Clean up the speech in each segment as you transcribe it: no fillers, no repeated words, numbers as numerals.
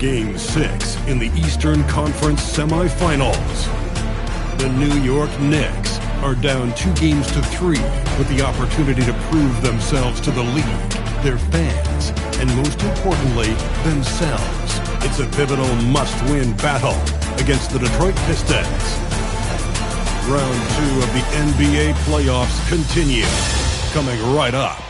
Game 6 in the Eastern Conference semifinals. The New York Knicks are down 2-3 with the opportunity to prove themselves to the league, their fans, and most importantly, themselves. It's a pivotal must-win battle against the Detroit Pistons. Round 2 of the NBA Playoffs continue, coming right up.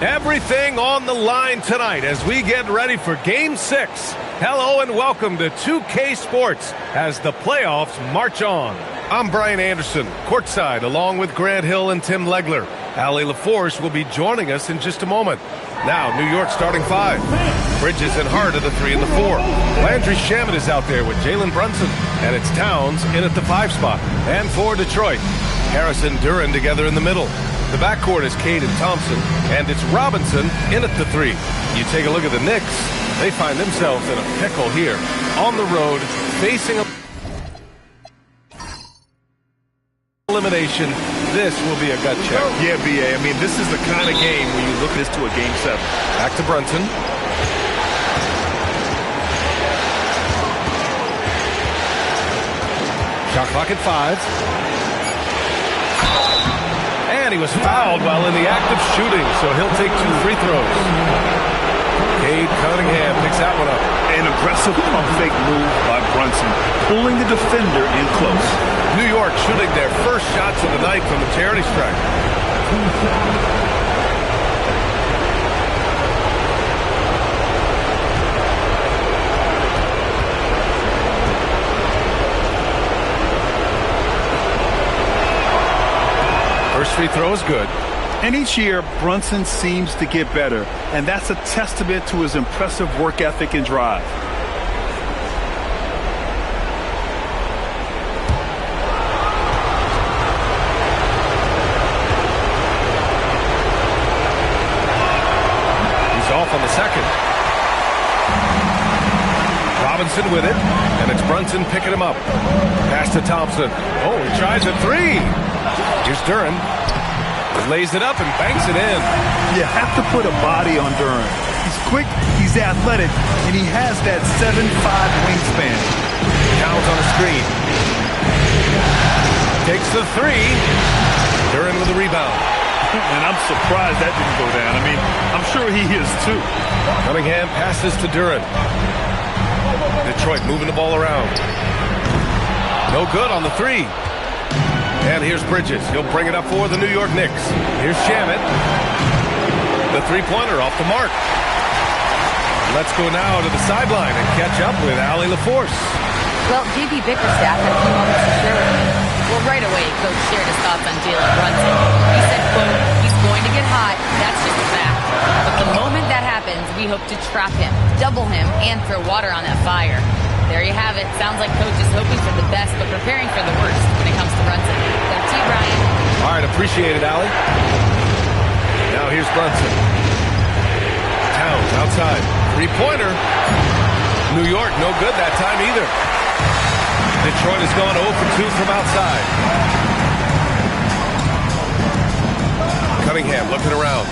Everything on the line tonight as we get ready for Game 6. Hello and welcome to 2K Sports as the playoffs march on. I'm Brian Anderson, courtside, along with Grant Hill and Tim Legler. Allie LaForce will be joining us in just a moment. Now, New York starting 5. Bridges and Hart are the 3 and the 4. Landry Shamet is out there with Jalen Brunson, and it's Towns in at the 5 spot. And for Detroit, Harris and Duren together in the middle. The backcourt is Cade and Thompson, and it's Robinson in at the 3. You take a look at the Knicks, they find themselves in a pickle here. On the road, facing elimination. This will be a gut check. Yeah, BA. I mean, this is the kind of game where you look this to a Game 7. Back to Brunson. Shot clock at 5. And he was fouled while in the act of shooting, so he'll take 2 free throws. Cade Cunningham picks that one up. An aggressive pump fake move by Brunson, pulling the defender in close. New York shooting their first shots of the night from the charity stripe. First free throw is good. And each year, Brunson seems to get better, and that's a testament to his impressive work ethic and drive. He's off on the second. Robinson with it, and it's Brunson picking him up. Pass to Thompson. Oh, he tries a 3. Here's Duren. Lays it up and banks it in. You have to put a body on Duren. He's quick, he's athletic, and he has that 7'5" wingspan. Towns on the screen. Takes the 3. Duren with the rebound. And I'm surprised that didn't go down. I mean, I'm sure he is too. Cunningham passes to Duren. Detroit moving the ball around. No good on the 3. And here's Bridges. He'll bring it up for the New York Knicks. Here's Shamet. The three-pointer off the mark. Let's go now to the sideline and catch up with Allie LaForce. Well, JB Bickerstaff had a few moments to share with me. Well, right away, Coach shared his thoughts on Jalen Brunson. He said, quote, he's going to get hot. That's just a fact. But the moment that happens, we hope to trap him, double him, and throw water on that fire. There you have it. Sounds like Coach is hoping for the best, but preparing for the worst when it comes to Brunson. So, T. Brian. All right, appreciate it, Allie. Now here's Brunson. Towns outside. Three-pointer. New York, no good that time either. Detroit has gone 0 for 2 from outside. Cunningham looking around.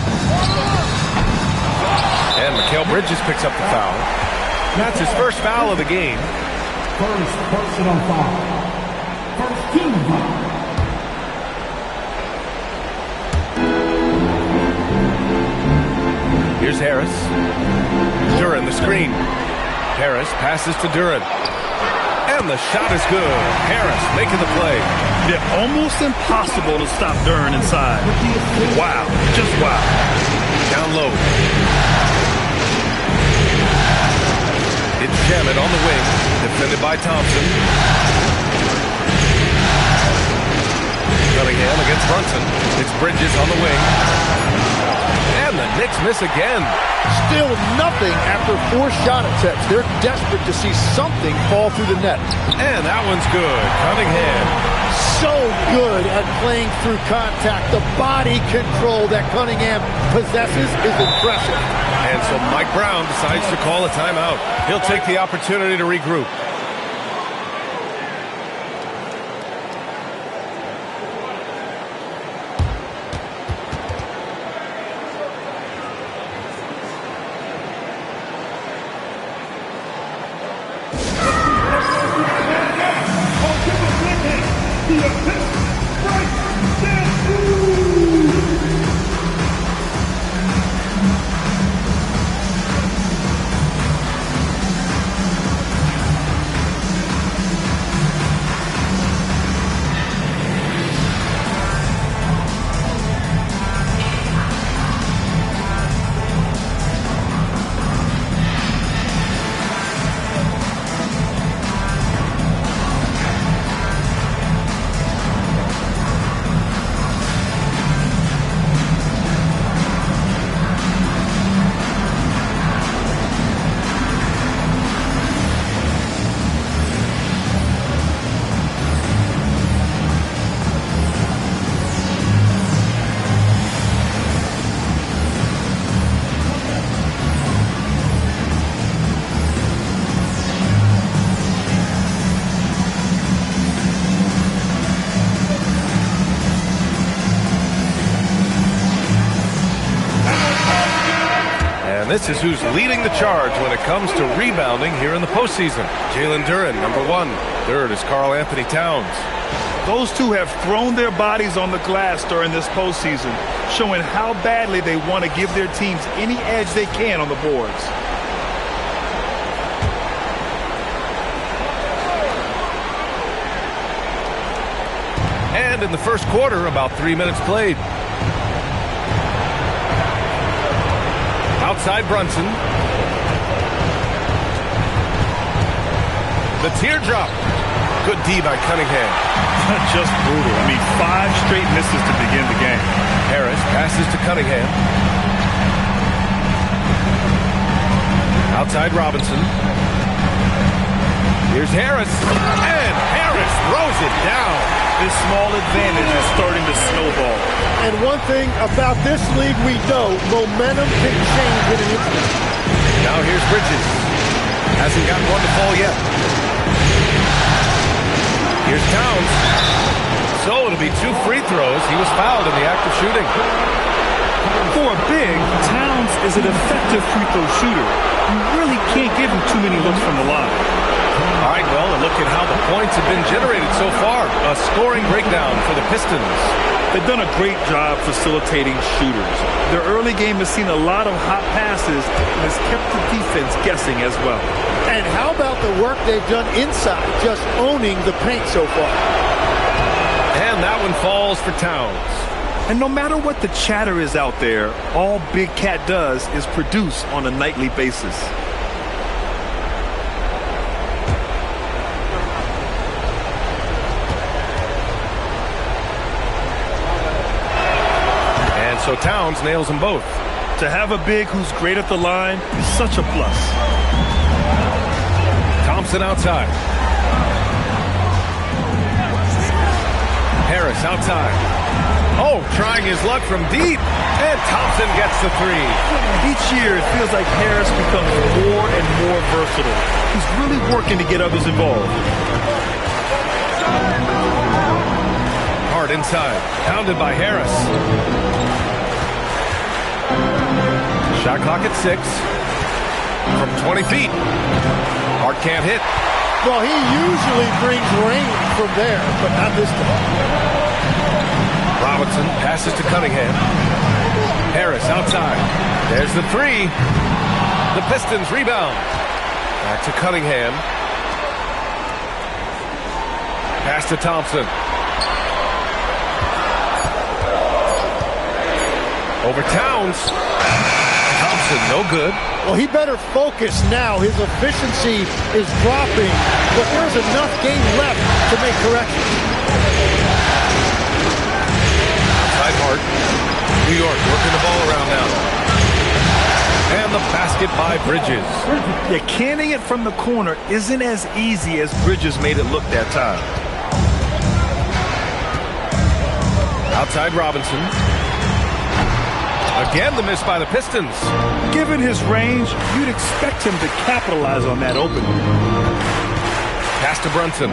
And Mikal Bridges picks up the foul. That's his first foul of the game. First personal foul. First team foul. Here's Harris. Duren, the screen. Harris passes to Duren. And the shot is good. Harris making the play. They're almost impossible to stop Duren inside. Wow. Just wow. Down low. It's Shamet on the wing, defended by Thompson. Cunningham against Brunson. It's Bridges on the wing. And the Knicks miss again. Still nothing after 4 shot attempts. They're desperate to see something fall through the net. And that one's good. Cunningham. So good at playing through contact. The body control that Cunningham possesses is impressive. And so Mike Brown decides to call a timeout. He'll take the opportunity to regroup. This is who's leading the charge when it comes to rebounding here in the postseason. Jalen Duren, number 1. Third is Karl Anthony Towns. Those two have thrown their bodies on the glass during this postseason, showing how badly they want to give their teams any edge they can on the boards. And in the first quarter, about 3 minutes played. Outside Brunson. The teardrop. Good D by Cunningham. Just brutal. I mean, 5 straight misses to begin the game. Harris passes to Cunningham. Outside Robinson. Here's Harris. And Harris throws it down. This small advantage is starting to snowball. And one thing about this league we know, momentum can change in an instant. Now here's Bridges. Hasn't gotten one to fall yet. Here's Towns. So it'll be 2 free throws. He was fouled in the act of shooting. For a big, Towns is an effective free throw shooter. You really can't give him too many looks from the line. All right, well, and look at how the points have been generated so far. A scoring breakdown for the Pistons. They've done a great job facilitating shooters. Their early game has seen a lot of hot passes and has kept the defense guessing as well. And how about the work they've done inside, just owning the paint so far? And that one falls for Towns. And no matter what the chatter is out there, all Big Cat does is produce on a nightly basis. So Towns nails them both. To have a big who's great at the line is such a plus. Thompson outside. Harris outside. Oh, trying his luck from deep. And Thompson gets the 3. Each year it feels like Harris becomes more and more versatile. He's really working to get others involved. Hard inside. Pounded by Harris. Shot clock at 6. From 20 feet. Hart can't hit. Well, he usually brings rain from there, but not this time. Robinson passes to Cunningham. Harris outside. There's the 3. The Pistons rebound. Back to Cunningham. Pass to Thompson. Over Towns. Thompson, no good. Well, he better focus now. His efficiency is dropping, but there's enough game left to make corrections. Outside Hart. New York working the ball around now. And the basket by Bridges. Yeah, canning it from the corner isn't as easy as Bridges made it look that time. Outside Robinson. Again, the miss by the Pistons. Given his range, you'd expect him to capitalize on that opening. Pass to Brunson.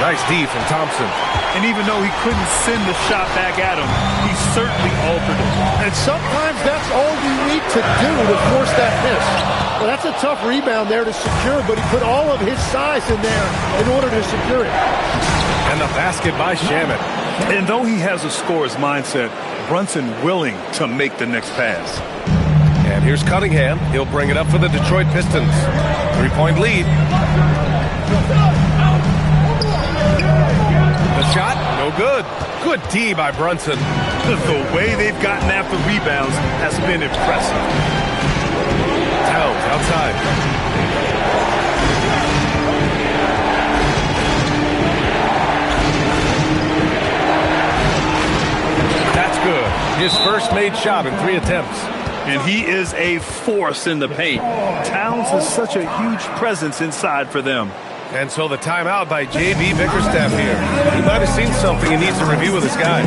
Nice D from Thompson. And even though he couldn't send the shot back at him, he certainly altered it. And sometimes that's all you need to do to force that miss. Well, that's a tough rebound there to secure, but he put all of his size in there in order to secure it. And the basket by Shamet. And though he has a scorer's mindset, Brunson willing to make the next pass. And here's Cunningham. He'll bring it up for the Detroit Pistons. 3-point lead. The shot, no good. Good D by Brunson. The way they've gotten after rebounds has been impressive. Towns outside. That's good. His first made shot in 3 attempts. And he is a force in the paint. Towns is such a huge presence inside for them. And so the timeout by J.B. Bickerstaff here. He might have seen something he needs to review with his guys.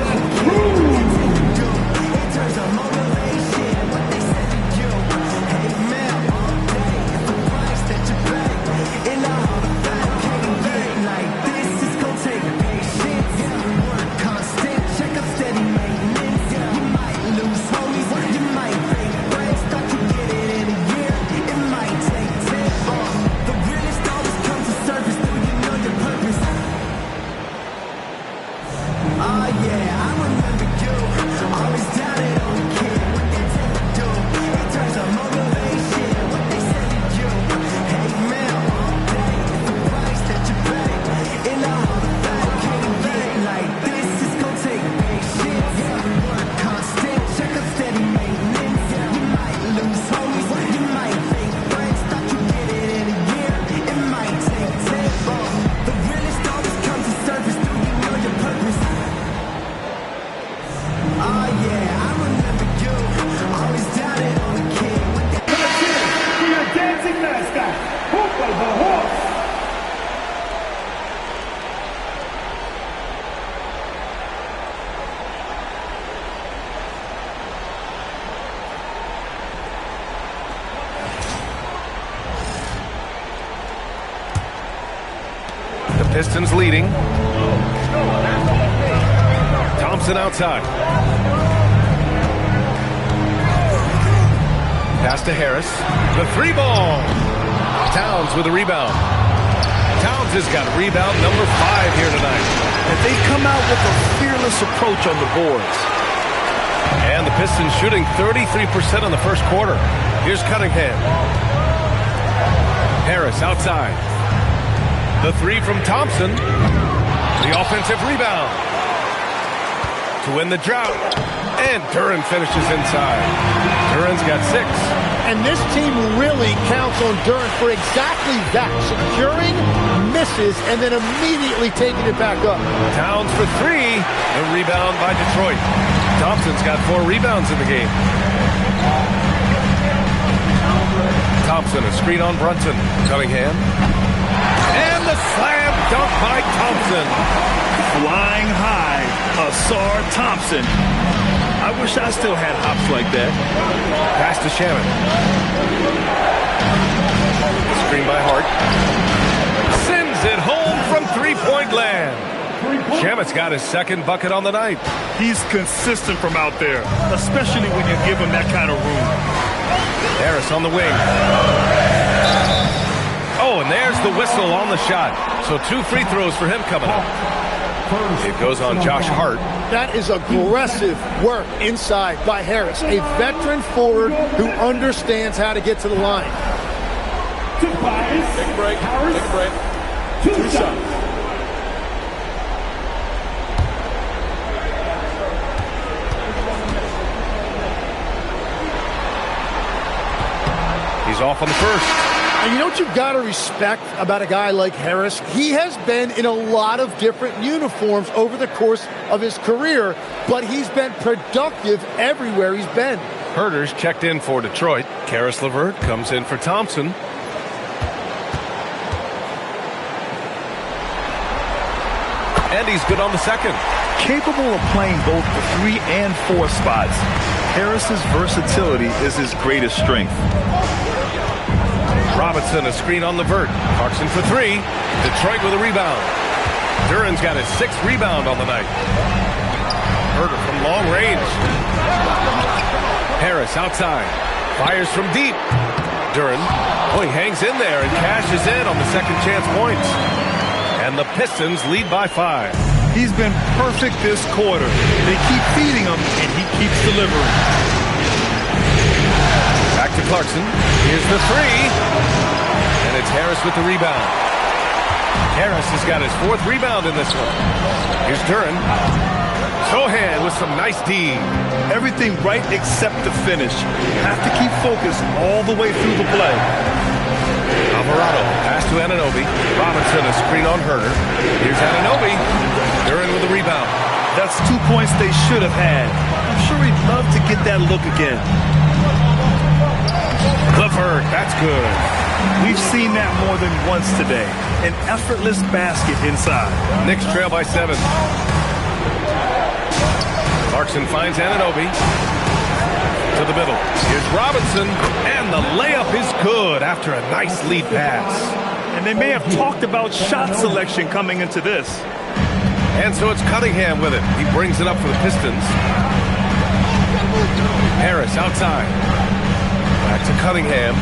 Pistons leading. Thompson outside. Pass to Harris. The 3 ball. Towns with a rebound. Towns has got rebound number 5 here tonight. And they come out with a fearless approach on the boards. And the Pistons shooting 33% in the first quarter. Here's Cunningham. Harris outside. The 3 from Thompson. The offensive rebound. To win the drought. And Duren finishes inside. Duren's got 6. And this team really counts on Duren for exactly that. Securing, misses, and then immediately taking it back up. Towns for 3. The rebound by Detroit. Thompson's got 4 rebounds in the game. Thompson, a screen on Brunson. Cunningham. And the slam dunk by Thompson. Flying high, Asar Thompson. I wish I still had hops like that. Pass to Shamet. Screen by Hart. Sends it home from 3-point land. Shamet's got his 2nd bucket on the night. He's consistent from out there, especially when you give him that kind of room. Harris on the wing. Oh, and there's the whistle on the shot. So 2 free throws for him coming up. It goes on Josh Hart. That is aggressive work inside by Harris, a veteran forward who understands how to get to the line. Take a break. Take a break. 2 shots. He's off on the first. And you know what you've got to respect about a guy like Harris? He has been in a lot of different uniforms over the course of his career, but he's been productive everywhere he's been. Herter's checked in for Detroit. Karis LeVert comes in for Thompson. And he's good on the second. Capable of playing both the 3 and 4 spots. Harris's versatility is his greatest strength. Robinson, a screen on LeVert. Clarkson for 3. Detroit with a rebound. Duran's got his 6th rebound on the night. Herder from long range. Harris outside. Fires from deep. Duran, he hangs in there and cashes in on the second chance points. And the Pistons lead by 5. He's been perfect this quarter. They keep feeding him, and he keeps delivering. Back to Clarkson. Here's the 3. And it's Harris with the rebound. Harris has got his 4th rebound in this one. Here's Duran. Sohan with some nice D. Everything right except the finish. Have to keep focused all the way through the play. Alvarado, pass to Anunoby. Robinson, a screen on Herder. Here's Anunoby. Duran with the rebound. That's 2 points they should have had. I'm sure he'd love to get that look again. Levert, that's good. We've seen that more than once today. An effortless basket inside. Knicks trail by 7. Clarkson finds Anunoby. To the middle. Here's Robinson, and the layup is good after a nice lead pass. And they may have talked about shot selection coming into this. And so it's Cunningham with it. He brings it up for the Pistons. Harris outside. Back to Cunningham.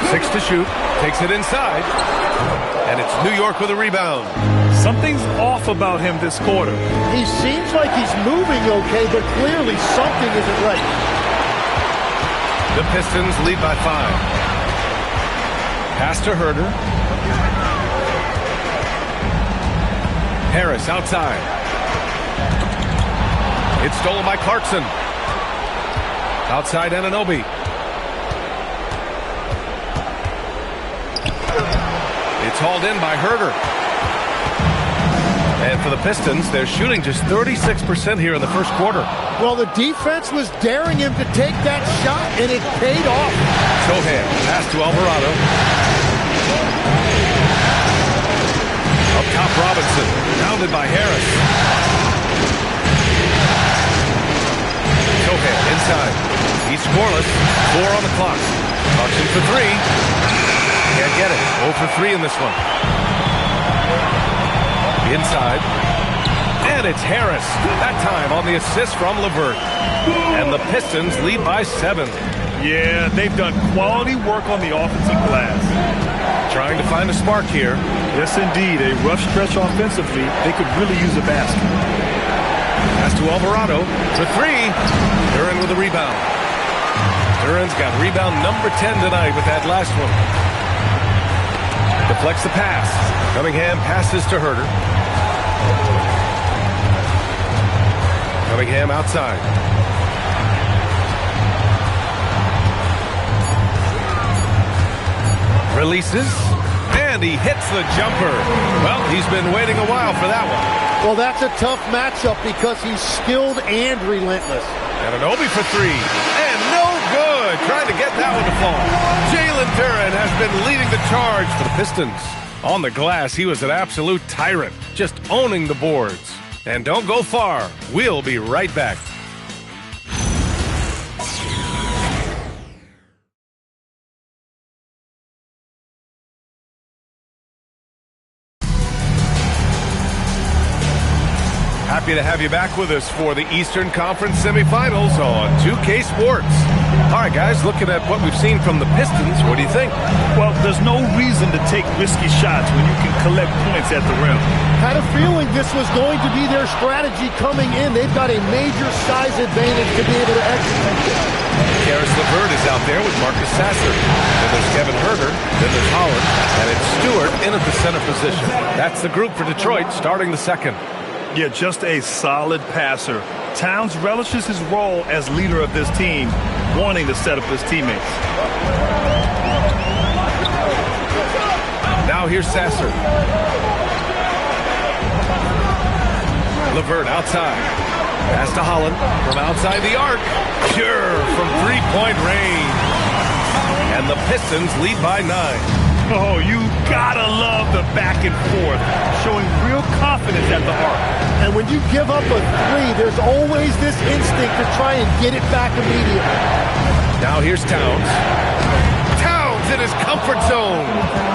6 to shoot. Takes it inside. And it's New York with a rebound. Something's off about him this quarter. He seems like he's moving okay, but clearly something isn't right. The Pistons lead by 5. Pass to Herder. Harris outside. It's stolen by Clarkson. Outside Anunoby. It's hauled in by Herder. And for the Pistons, they're shooting just 36% here in the first quarter. Well, the defense was daring him to take that shot, and it paid off. Sohan, pass to Alvarado. Up top, Robinson, pounded by Harris. Sohan inside. He's scoreless. 4 on the clock. Clarkson for 3. Can't get it. 0 for 3 in this one. Inside. And it's Harris. That time on the assist from Levert. And the Pistons lead by 7. Yeah, they've done quality work on the offensive glass. Trying to find a spark here. Yes, indeed. A rough stretch offensively. They could really use a basket. Pass to Alvarado for 3. Duran with a rebound. Duran's got rebound number 10 tonight with that last one. Deflects the pass. Cunningham passes to Herder. Cunningham outside. Releases. And he hits the jumper. Well, he's been waiting a while for that one. Well, that's a tough matchup because he's skilled and relentless. Anunoby for 3. And no good. Trying to get that one to fall. Jalen Duran has been leading the charge for the Pistons. On the glass, he was an absolute tyrant, just owning the boards. And don't go far. We'll be right back. Happy to have you back with us for the Eastern Conference semifinals on 2K Sports. All right, guys, looking at what we've seen from the Pistons, what do you think? Well, there's no reason to take risky shots when you can collect points at the rim. Had a feeling this was going to be their strategy coming in. They've got a major size advantage to be able to execute. Karis LeVert is out there with Marcus Sasser. Then there's Kevin Herter. Then there's Holland. And it's Stewart in at the center position. That's the group for Detroit starting the second. Yeah, just a solid passer. Towns relishes his role as leader of this team, wanting to set up his teammates. Now here's Sasser. LeVert outside. Pass to Holland from outside the arc. Sure, from three-point range. And the Pistons lead by 9. Oh, you gotta love the back and forth, showing real confidence at the arc. And when you give up a 3, there's always this instinct to try and get it back immediately. Now here's Towns. Towns in his comfort zone.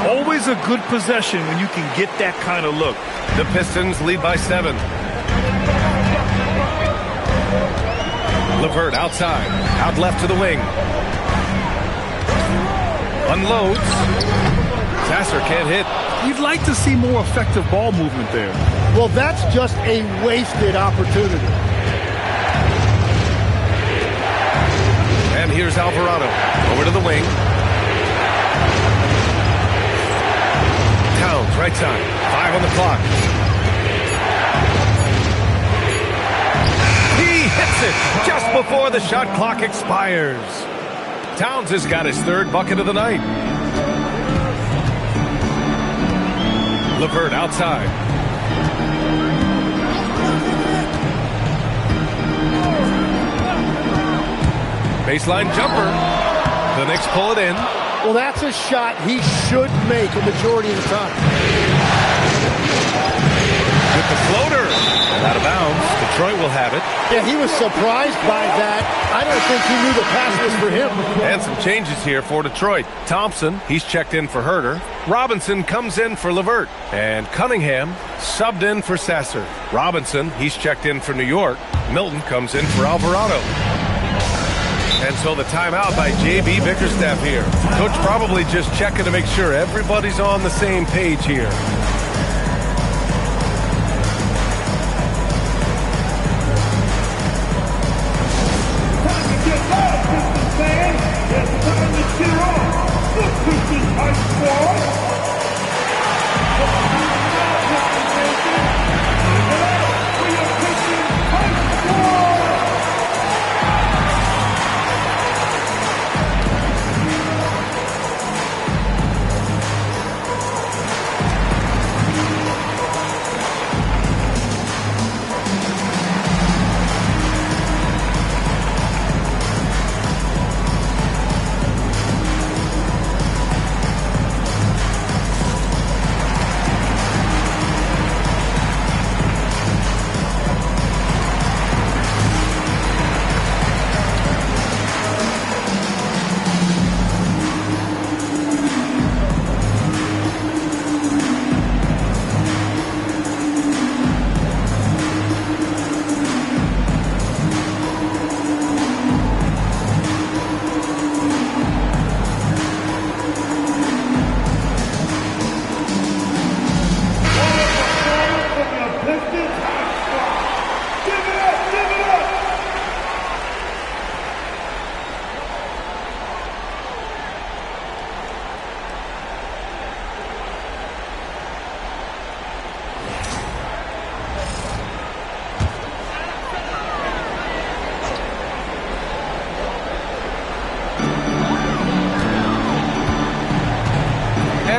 Always a good possession when you can get that kind of look. The Pistons lead by 7. LeVert outside. Out left to the wing. Unloads. Sasser can't hit. You'd like to see more effective ball movement there. Well, that's just a wasted opportunity. And here's Alvarado. Over to the wing. Towns, right side. 5 on the clock. He hits it just before the shot clock expires. Towns has got his 3rd bucket of the night. LeVert outside. Baseline jumper. The Knicks pull it in. Well, that's a shot he should make a majority of the time. With the floater. And out of bounds. Detroit will have it. Yeah, he was surprised by that. I don't think he knew the pass was for him. And some changes here for Detroit. Thompson, he's checked in for Herter. Robinson comes in for LeVert. And Cunningham subbed in for Sasser. Robinson, he's checked in for New York. Milton comes in for Alvarado. And so the timeout by J.B. Bickerstaff here. Coach probably just checking to make sure everybody's on the same page here. Time to get loud, Pistons fans. It's time to cheer on the Pistons High Squad.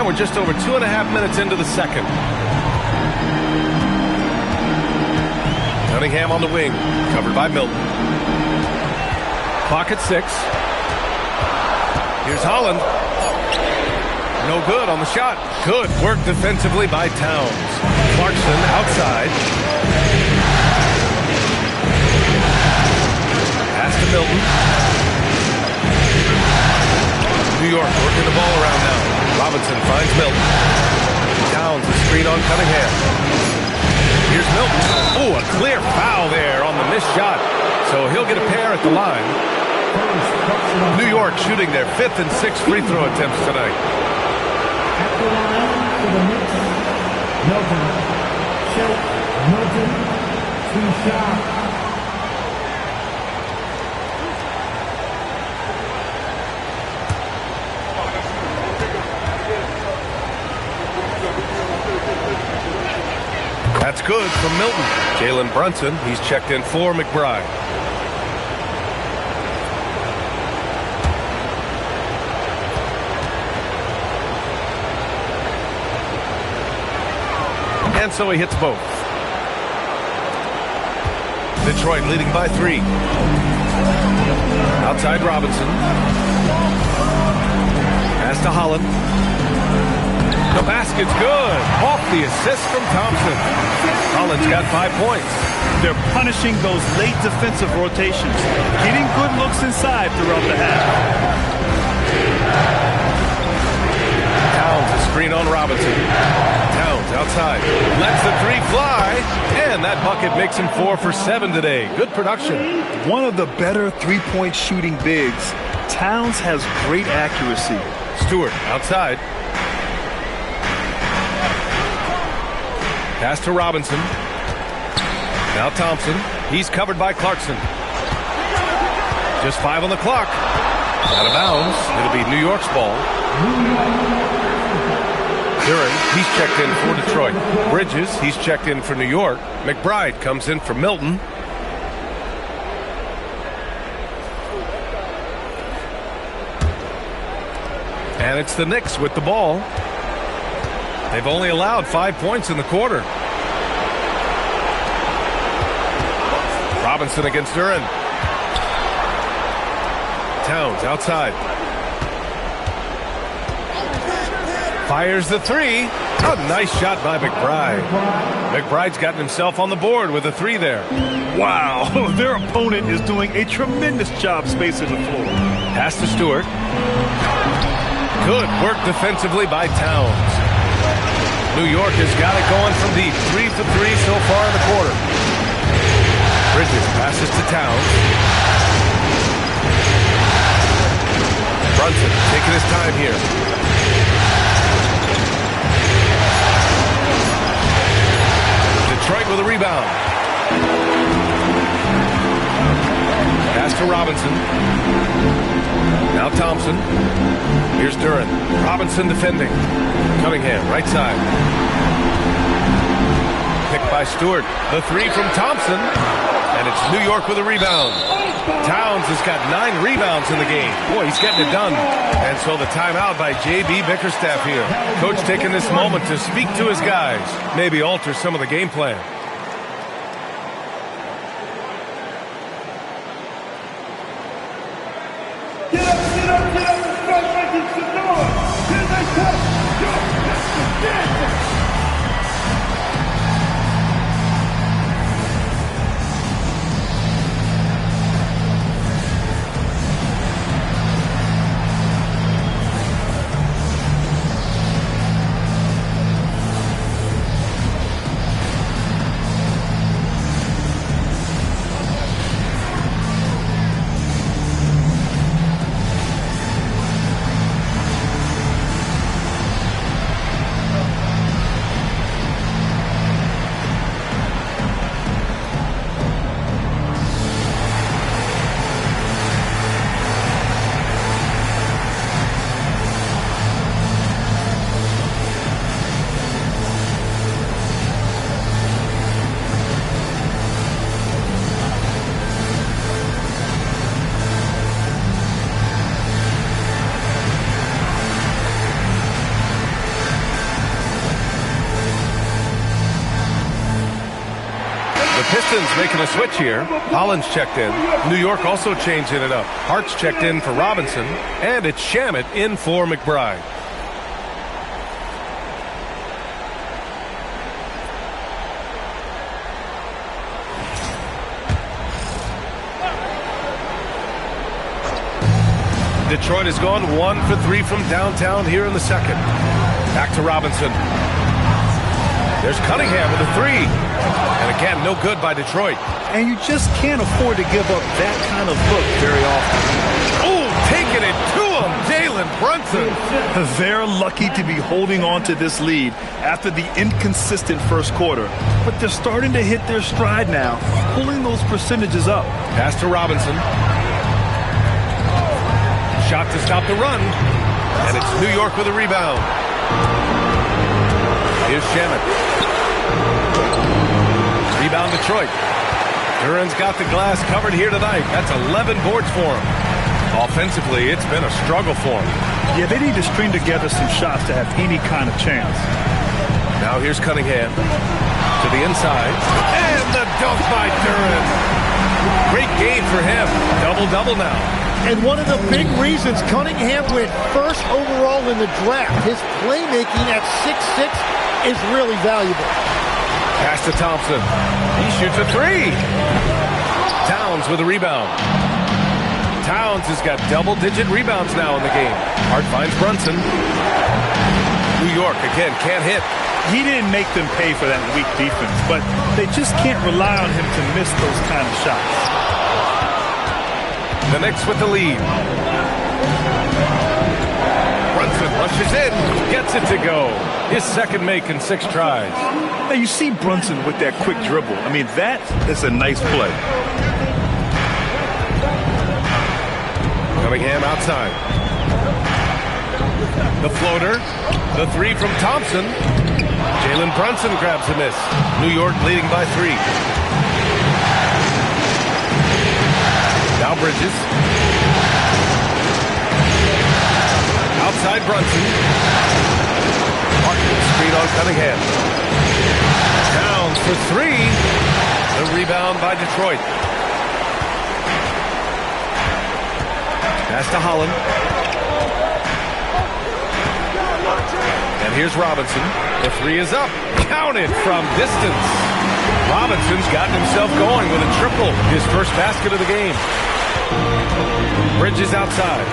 We're just over 2.5 minutes into the second. Cunningham on the wing, covered by Milton. Clock at 6. Here's Holland. No good on the shot. Good work defensively by Towns. Clarkson outside. Pass to Milton. New York working the ball around now. Robinson finds Milton. Towns a screen on Cunningham. Here's Milton. Oh, a clear foul there on the missed shot. So he'll get a pair at the line. New York shooting their 5th and 6th free throw attempts tonight. At the line for the Knicks, Milton. Shot, Milton, 2 shots. That's good from Milton. Jalen Brunson, he's checked in for McBride. And so he hits both. Detroit leading by 3. Outside Robinson. Pass to Holland. The basket's good. Off the assist from Thompson. Holland's got 5 points. They're punishing those late defensive rotations, getting good looks inside throughout the half. Screen on Robinson. Towns outside. Lets the three fly. And that bucket makes him 4 for 7 today. Good production. One of the better three-point shooting bigs. Towns has great accuracy. Stewart outside. Pass to Robinson. Now Thompson. He's covered by Clarkson. Just 5 on the clock. Out of bounds. It'll be New York's ball. Duren, he's checked in for Detroit. Bridges, he's checked in for New York. McBride comes in for Milton. And it's the Knicks with the ball. They've only allowed 5 points in the quarter. Robinson against Duren. Towns outside. Fires the three. A nice shot by McBride. McBride's gotten himself on the board with a three there. Wow, their opponent is doing a tremendous job spacing the floor. Pass to Stewart. Good work defensively by Towns. New York has got it going from deep. 3 for 3 so far in the quarter. Bridges passes to Towns. Brunson taking his time here. Detroit with a rebound. Pass to Robinson. Now Thompson. Here's Duren. Robinson defending. Cunningham, right side. Picked by Stewart. The three from Thompson. And it's New York with a rebound. Towns has got 9 rebounds in the game. Boy, he's getting it done. And so the timeout by J.B. Bickerstaff here. Coach taking this moment to speak to his guys. Maybe alter some of the game plan. Get up, get up, get up, and start making some noise. Here they come. Your Pistons dancing. Pistons making a switch here. Hollins checked in. New York also changing it up. Hart's checked in for Robinson. And it's Shamet in for McBride. Detroit has gone 1 for 3 from downtown here in the second. Back to Robinson. There's Cunningham with a three. And again, no good by Detroit. And you just can't afford to give up that kind of look very often. Oh, taking it to him, Jalen Brunson. They're lucky to be holding on to this lead after the inconsistent first quarter. But they're starting to hit their stride now, pulling those percentages up. Pass to Robinson. Shot to stop the run. And it's New York with a rebound. Here's Shamet. Rebound Detroit. Duren's got the glass covered here tonight. That's 11 boards for him. Offensively, it's been a struggle for him. Yeah, they need to string together some shots to have any kind of chance. Now here's Cunningham. To the inside. And the dunk by Duren. Great game for him. Double-double now. And one of the big reasons Cunningham went first overall in the draft, his playmaking at 6'6" is really valuable. Pass to Thompson. He shoots a three. Towns with a rebound. Towns has got double-digit rebounds now in the game. Hart finds Brunson. New York, again, can't hit. He didn't make them pay for that weak defense, but they just can't rely on him to miss those kind of shots. The Knicks with the lead. Brunson rushes in, gets it to go. His second make in 6 tries. Now you see Brunson with that quick dribble. I mean, that is a nice play. Cunningham outside. The floater. The 3 from Thompson. Jalen Brunson grabs a miss. New York leading by 3. Now Bridges. Outside Brunson. Martin screen on Cunningham. Downs for 3. The rebound by Detroit. Pass to Holland. And here's Robinson. The 3 is up. Counted from distance. Robinson's gotten himself going with a triple. His first basket of the game. Bridges outside.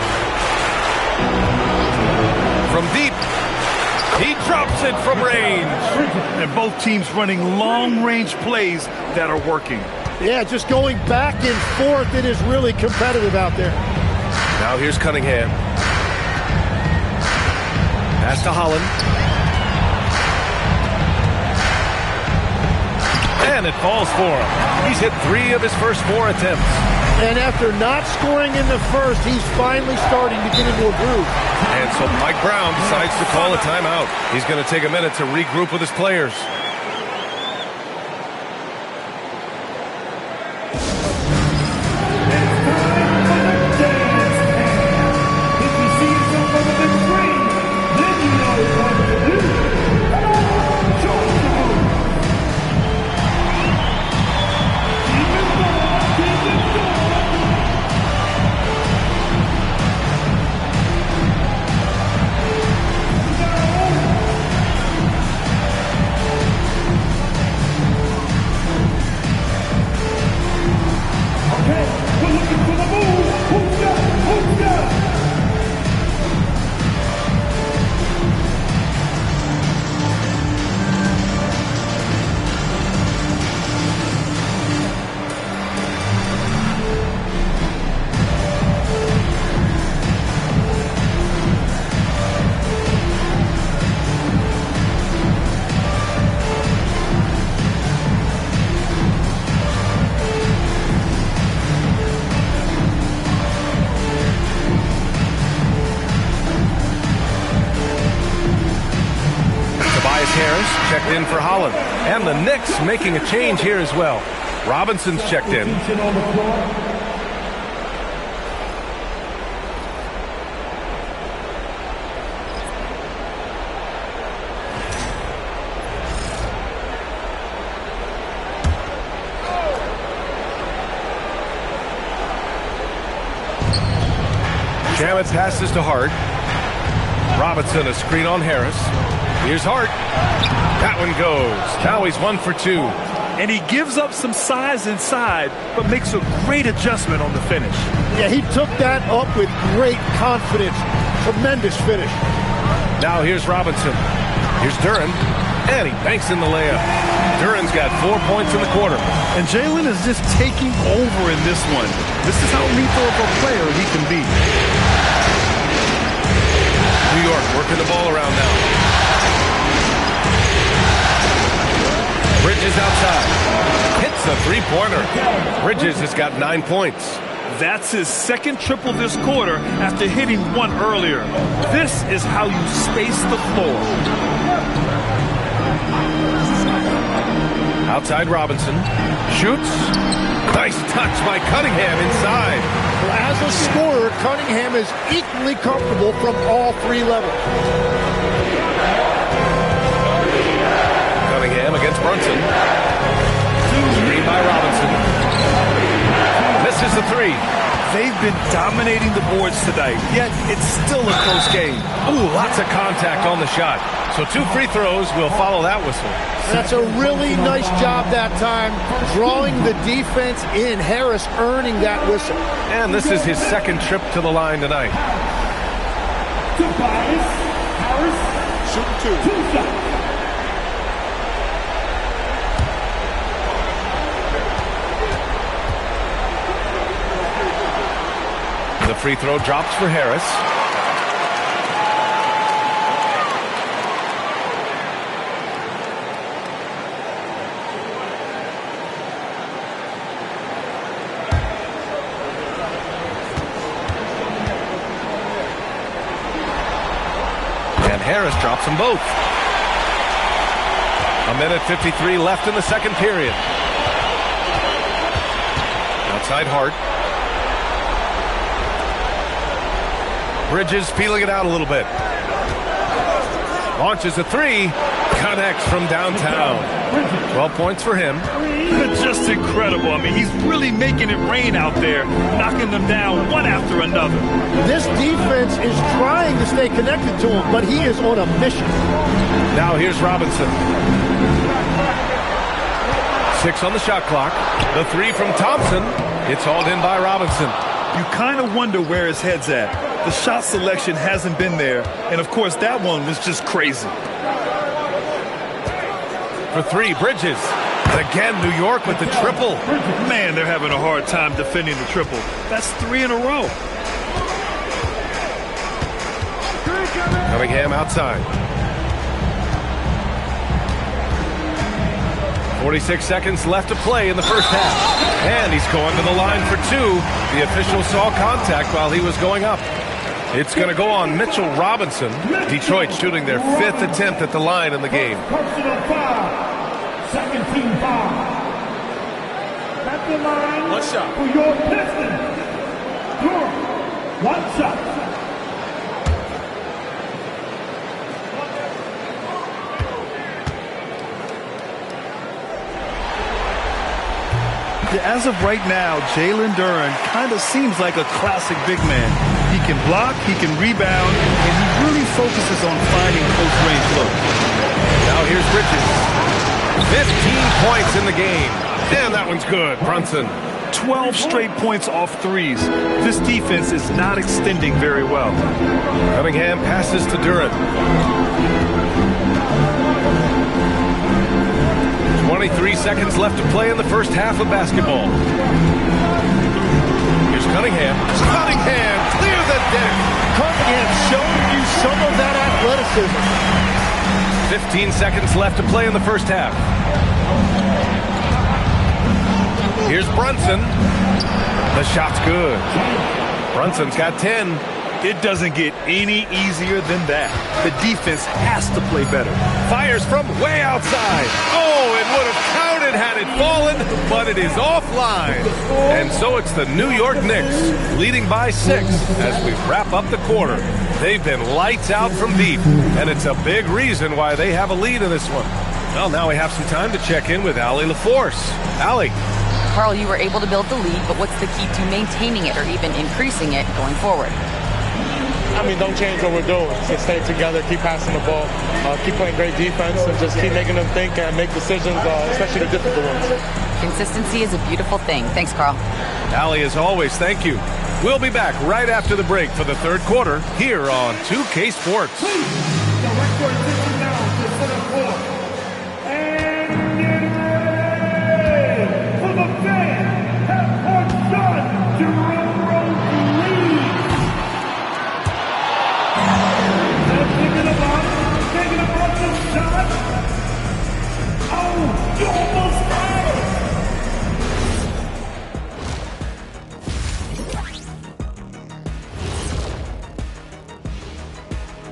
From deep. He drops it from range. And both teams running long-range plays that are working. Yeah, just going back and forth. It is really competitive out there. Now here's Cunningham. Pass to Holland. And it falls for him. He's hit 3 of his first 4 attempts. And after not scoring in the first, he's finally starting to get into a groove. And so Mike Brown decides to call a timeout. He's going to take a minute to regroup with his players. Checked in for Holland. And the Knicks making a change here as well. Robinson's checked in. Shamet passes to Hart. Robinson a screen on Harris. Here's Hart. That one goes. Now he's 1 for 2. And he gives up some size inside, but makes a great adjustment on the finish. Yeah, he took that up with great confidence. Tremendous finish. Now here's Robinson. Here's Duren. And he banks in the layup. Duren's got 4 points in the quarter. And Jalen is just taking over in this one. This is how lethal of a player he can be. New York working the ball around now. Bridges outside. Hits a 3-pointer. Bridges has got 9 points. That's his second triple this quarter after hitting 1 earlier. This is how you space the floor. Outside Robinson. Shoots. Nice touch by Cunningham inside. Well, as a scorer, Cunningham is equally comfortable from all 3 levels. Cunningham against Brunson. Screen by Robinson. Misses the 3. They've been dominating the boards tonight, yet it's still a close game. Ooh, lots of contact on the shot. So 2 free throws will follow that whistle. That's a really nice job that time, drawing the defense in. Harris earning that whistle. And this is his second trip to the line tonight. Tobias Harris shooting 2. 2 shots. The free throw drops for Harris. And Harris drops them both. 1:53 left in the second period. Outside Hart. Bridges feeling it out a little bit. Launches a 3. Connects from downtown. 12 points for him. Just incredible. I mean, he's really making it rain out there, knocking them down one after another. This defense is trying to stay connected to him, but he is on a mission. Now here's Robinson. 6 on the shot clock. The 3 from Thompson. It's hauled in by Robinson. You kind of wonder where his head's at. The shot selection hasn't been there, and of course that one was just crazy. For 3, Bridges. And again, New York with the triple. Man, they're having a hard time defending the triple. That's 3 in a row. Cunningham outside. 46 seconds left to play in the first half. And he's going to the line for 2. The official saw contact while he was going up. It's going to go on Mitchell Robinson. Detroit shooting their 5th attempt at the line in the game. Personal foul. Second team foul. At the line. 1 shot. For your Pistons. Durham. 1 shot. As of right now, Jalen Duren kind of seems like a classic big man. He can block, he can rebound, and he really focuses on finding close-range looks. Now here's Bridges. 15 points in the game. And that one's good. Brunson. 12 straight points off threes. This defense is not extending very well. Cunningham passes to Duren. 23 seconds left to play in the first half of basketball. Here's Cunningham. Cunningham, clear the deck. Cunningham showing you some of that athleticism. 15 seconds left to play in the first half. Here's Brunson. The shot's good. Brunson's got 10. It doesn't get any easier than that. The defense has to play better. Fires from way outside. Oh, it would have counted had it fallen, but it is offline. And so it's the New York Knicks leading by 6 as we wrap up the quarter. They've been lights out from deep, and it's a big reason why they have a lead in this one. Well, now we have some time to check in with Allie LaForce. Allie. Carl, you were able to build the lead, but what's the key to maintaining it or even increasing it going forward? I mean, don't change what we're doing. Just stay together, keep passing the ball, keep playing great defense, and just keep making them think and make decisions, especially the difficult ones. Consistency is a beautiful thing. Thanks, Carl. Allie, as always, thank you. We'll be back right after the break for the third quarter here on 2K Sports. The record is down to center court. And get ready for the fan. Half-court shot. Jerome Rose leads. Taking about the shot. Oh, you almost got it.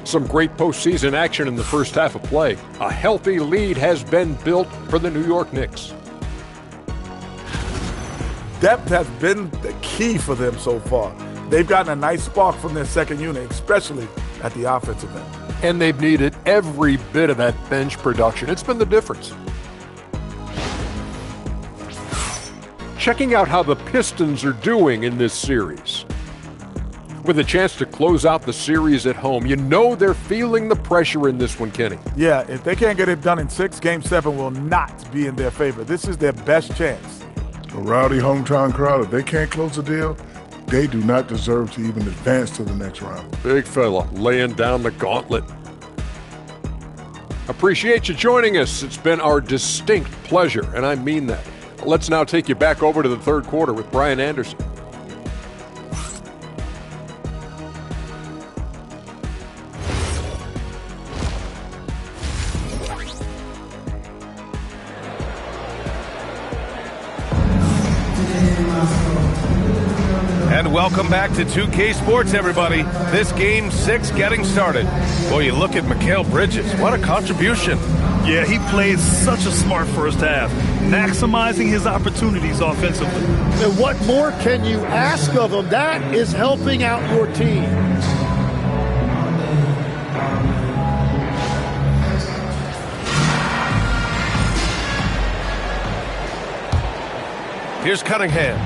Some great postseason action in the first half of play. A healthy lead has been built for the New York Knicks. Depth has been the key for them so far. They've gotten a nice spark from their second unit, especially at the offensive end. And they've needed every bit of that bench production. It's been the difference. Checking out how the Pistons are doing in this series. With a chance to close out the series at home, you know they're feeling the pressure in this one, Kenny. Yeah, if they can't get it done in 6, Game 7 will not be in their favor. This is their best chance. A rowdy hometown crowd, if they can't close the deal, they do not deserve to even advance to the next round. Big fella laying down the gauntlet. Appreciate you joining us. It's been our distinct pleasure, and I mean that. Let's now take you back over to the third quarter with Brian Anderson. And welcome back to 2K Sports, everybody. This Game 6 getting started. Boy, you look at Mikal Bridges. What a contribution. Yeah, he played such a smart first half, maximizing his opportunities offensively. And what more can you ask of him? That is helping out your team. Here's Cunningham.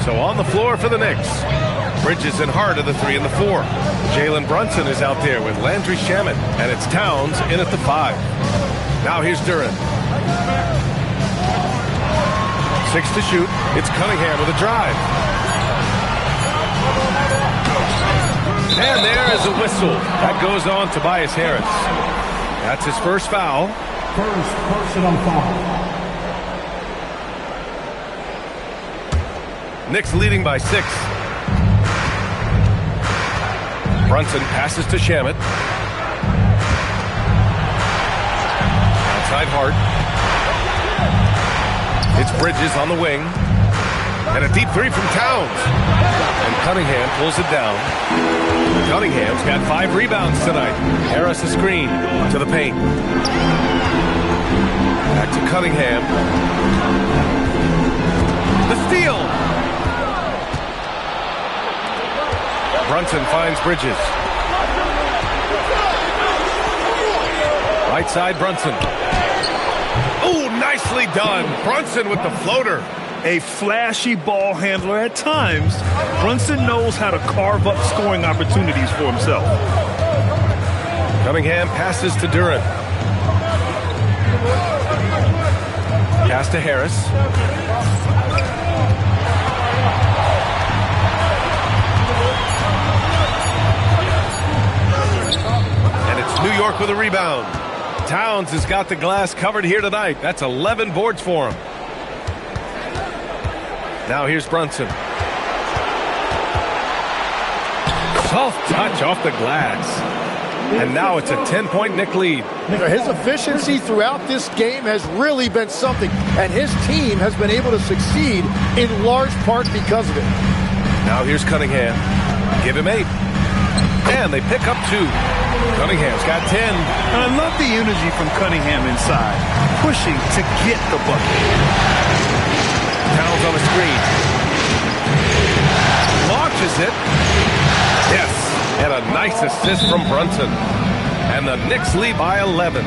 So on the floor for the Knicks. Bridges in hard of the 3 and the 4. Jalen Brunson is out there with Landry Shamet, and it's Towns in at the 5. Now here's Duren. 6 to shoot. It's Cunningham with a drive. And there is a whistle. That goes on Tobias Harris. That's his first foul. First personal foul. Knicks leading by 6. Brunson passes to Shamet. Outside Hart. It's Bridges on the wing. And a deep 3 from Towns. And Cunningham pulls it down. Cunningham's got 5 rebounds tonight. Harris a screen to the paint. Back to Cunningham. The steal. Brunson finds Bridges. Right side, Brunson. Oh, nicely done. Brunson with the floater. A flashy ball handler at times. Brunson knows how to carve up scoring opportunities for himself. Cunningham passes to Duren. Pass to Harris. New York with a rebound. Towns has got the glass covered here tonight. That's 11 boards for him. Now here's Brunson. Soft touch off the glass. And now it's a 10-point Knick lead. His efficiency throughout this game has really been something, and his team has been able to succeed in large part because of it. Now here's Cunningham. Give him 8. And they pick up 2. Cunningham's got 10. And I love the energy from Cunningham inside, pushing to get the bucket. Towns on the screen. Launches it. Yes. And a nice assist from Brunson. And the Knicks lead by 11.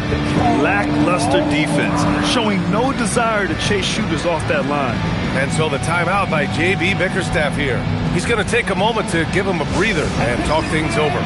Lackluster defense, showing no desire to chase shooters off that line. And so the timeout by J.B. Bickerstaff here. He's going to take a moment to give him a breather and talk things over.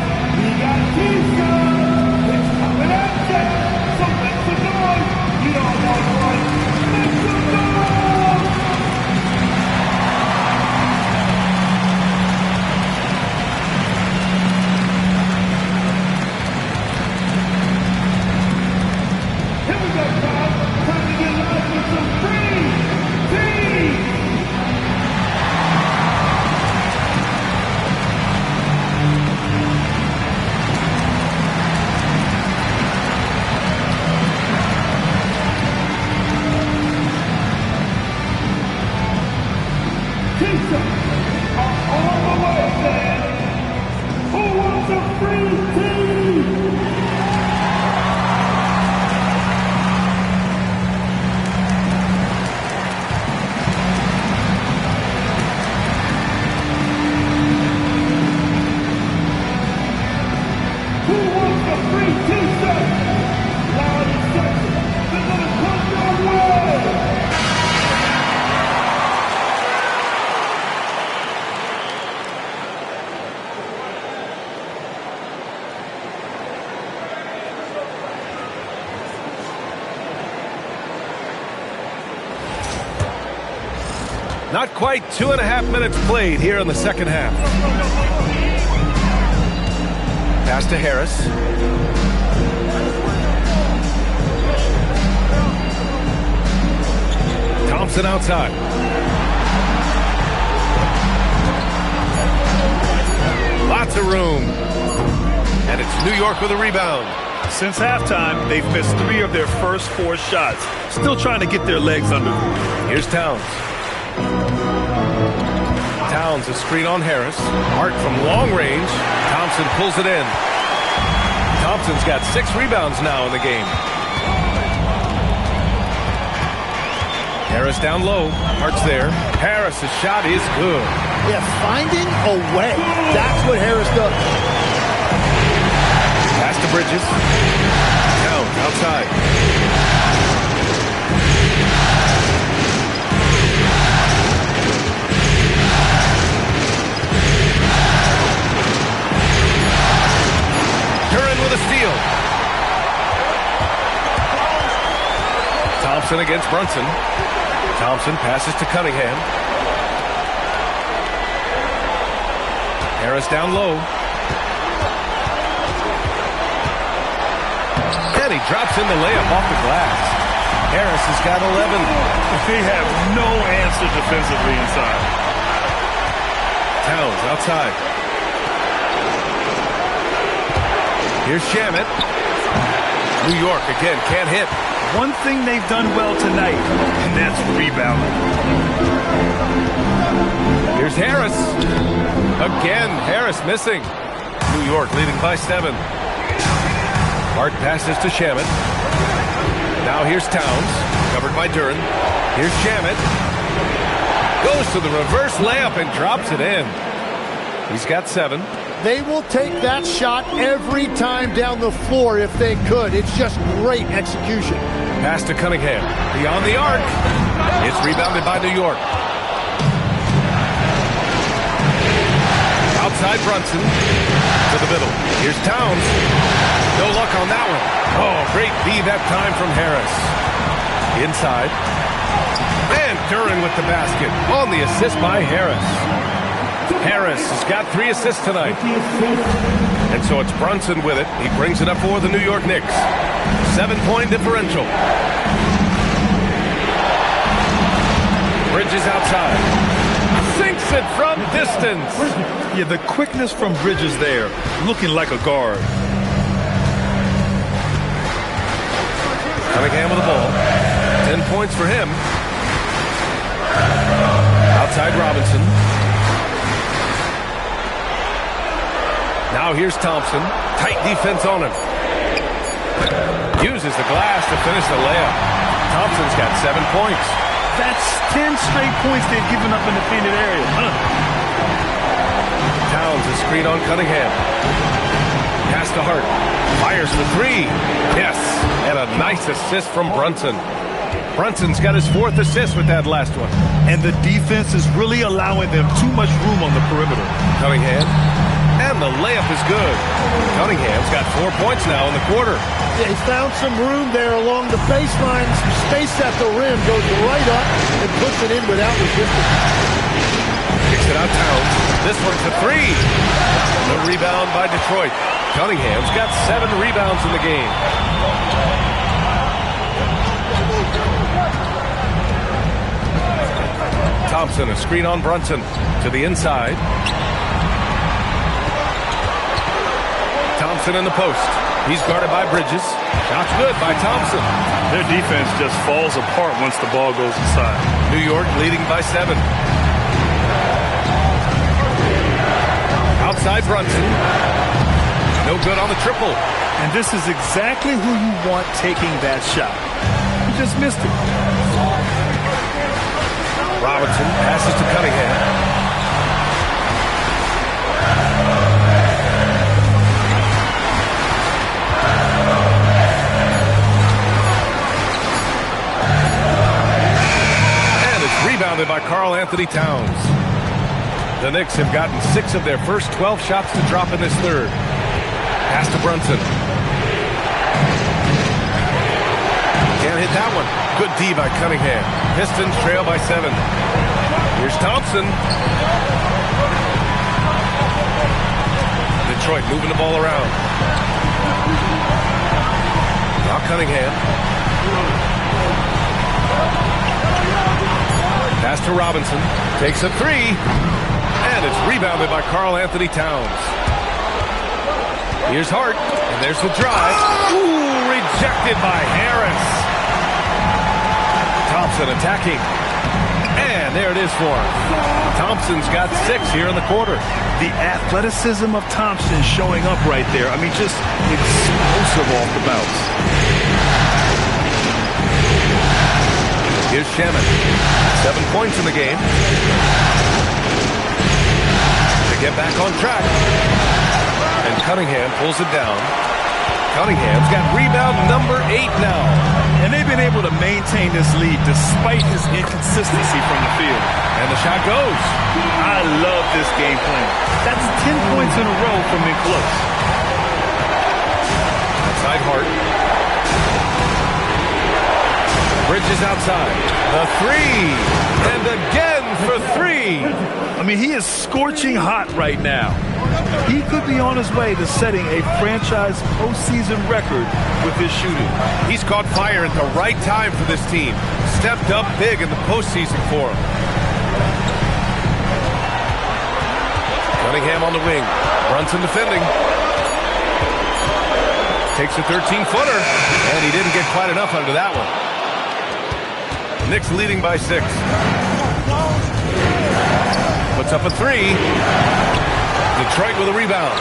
Not quite 2.5 minutes played here in the second half. Pass to Harris. Thompson outside. Lots of room. And it's New York with a rebound. Since halftime, they've missed 3 of their first 4 shots. Still trying to get their legs under them. Here's Towns. Towns, a screen on Harris. Hart from long range. Thompson pulls it in. Thompson's got 6 rebounds now in the game. Harris down low. Hart's there. Harris' shot is good. Yeah, finding a way. That's what Harris does. Pass to Bridges. Towns outside. Duran with a steal. Thompson against Brunson. Thompson passes to Cunningham. Harris down low. And he drops in the layup off the glass. Harris has got 11. They have no answer defensively inside. Towns outside. Here's Shamet. New York again can't hit. One thing they've done well tonight, and that's rebounding. Here's Harris. Again, Harris missing. New York leading by 7. Hart passes to Shamet. Now here's Towns, covered by Duran. Here's Shamet. Goes to the reverse layup and drops it in. He's got 7. They will take that shot every time down the floor if they could. It's just great execution. Pass to Cunningham. Beyond the arc. It's rebounded by New York. Outside Brunson. To the middle. Here's Towns. No luck on that one. Oh, great D that time from Harris. Inside. And Duran with the basket. On the assist by Harris. Harris has got 3 assists tonight. And so it's Brunson with it. He brings it up for the New York Knicks. 7-point differential. Bridges outside. Sinks it from distance. Yeah, the quickness from Bridges there. Looking like a guard. Cunningham with the ball. 10 points for him. Outside Robinson. Now here's Thompson. Tight defense on him. Uses the glass to finish the layup. Thompson's got 7 points. That's 10 straight points they've given up in the painted area. Towns a screen on Cunningham. Pass to Hart. Fires for 3. Yes. And a nice assist from Brunson. Brunson's got his 4th assist with that last one. And the defense is really allowing them too much room on the perimeter. Cunningham. And the layup is good. Cunningham's got 4 points now in the quarter. Yeah, he found some room there along the baseline. Some space at the rim. Goes right up and puts it in without resistance. Kicks it out Towns. This one's a 3. The rebound by Detroit. Cunningham's got 7 rebounds in the game. Thompson, a screen on Brunson. To the inside. Thompson in the post. He's guarded by Bridges. Shot's good by Thompson. Their defense just falls apart once the ball goes inside. New York leading by 7. Outside Brunson. No good on the triple. And this is exactly who you want taking that shot. He just missed it. Robinson passes to Cunningham. Rebounded by Karl Anthony Towns. The Knicks have gotten 6 of their first 12 shots to drop in this third. Pass to Brunson. Can't hit that one. Good D by Cunningham. Pistons trail by 7. Here's Thompson. Detroit moving the ball around. Now Cunningham. Pass to Robinson. Takes a three. And it's rebounded by Karl Anthony Towns. Here's Hart. And there's the drive. Ooh, rejected by Harris. Thompson attacking. And there it is for him. Thompson's got 6 here in the quarter. The athleticism of Thompson showing up right there. I mean, just explosive off the bounce. Here's Shaman. 7 points in the game. To get back on track. And Cunningham pulls it down. Cunningham's got rebound number 8 now. And they've been able to maintain this lead despite his inconsistency from the field. And the shot goes. I love this game plan. That's 10 points in a row from in close. Outside Hart. Bridges outside. The three. And again for 3. I mean, he is scorching hot right now. He could be on his way to setting a franchise postseason record with his shooting. He's caught fire at the right time for this team. Stepped up big in the postseason for him. Cunningham on the wing. Brunson defending. Takes a 13-footer. And he didn't get quite enough under that one. Knicks leading by 6. Puts up a 3. Detroit with a rebound.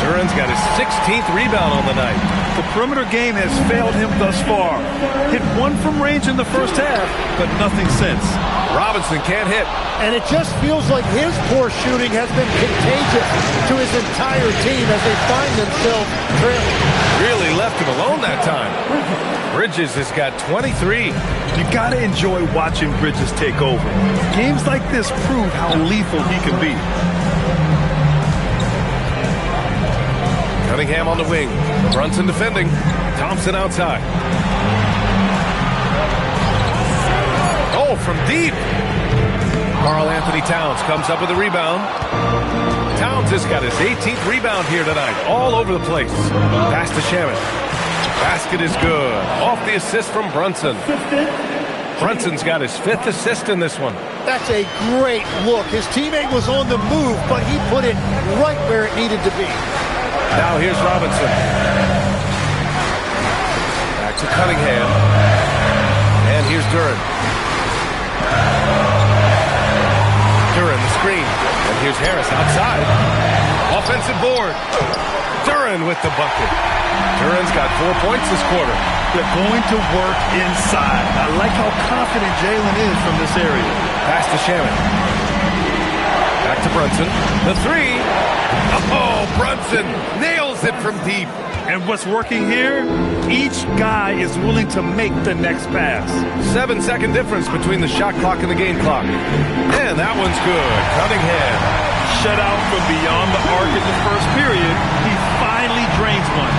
Duran's got his 16th rebound on the night. The perimeter game has failed him thus far. Hit 1 from range in the first half, but nothing since. Robinson can't hit. And it just feels like his poor shooting has been contagious to his entire team as they find themselves trailing. Really left him alone that time. Bridges has got 23. You got to enjoy watching Bridges take over. Games like this prove how lethal he can be. Cunningham on the wing. Brunson defending. Thompson outside. Oh, from deep. Karl Anthony Towns comes up with a rebound. Towns has got his 18th rebound here tonight. All over the place. Pass to Shaman. Basket is good. Off the assist from Brunson. Brunson's got his 5th assist in this one. That's a great look. His teammate was on the move, but he put it right where it needed to be. Now here's Robinson. Back to Cunningham. And here's Duran. Duran, the screen. And here's Harris outside. Offensive board. Duran with the bucket. Duran's got 4 points this quarter. They're going to work inside. I like how confident Jalen is from this area. Pass to Shaman. Back to Brunson. The three. Oh, Brunson nails it from deep. And what's working here? Each guy is willing to make the next pass. 7-second difference between the shot clock and the game clock. And that one's good. Cunningham. Shut out from beyond the arc in the first period. He finally drains one.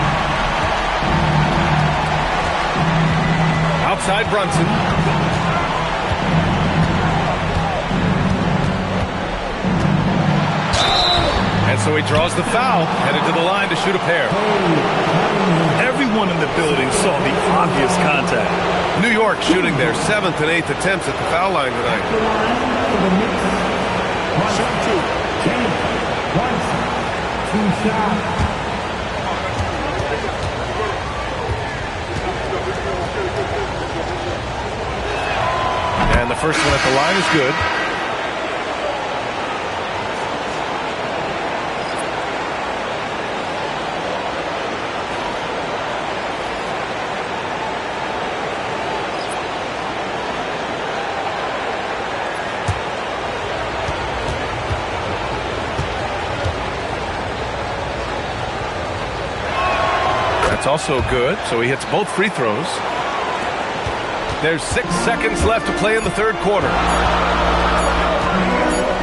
Outside Brunson. And so he draws the foul, headed to the line to shoot a pair. Everyone in the building saw the obvious contact. New York shooting their 7th and 8th attempts at the foul line tonight. And the first one at the line is good. That's also good, so he hits both free throws. There's 6 seconds left to play in the third quarter.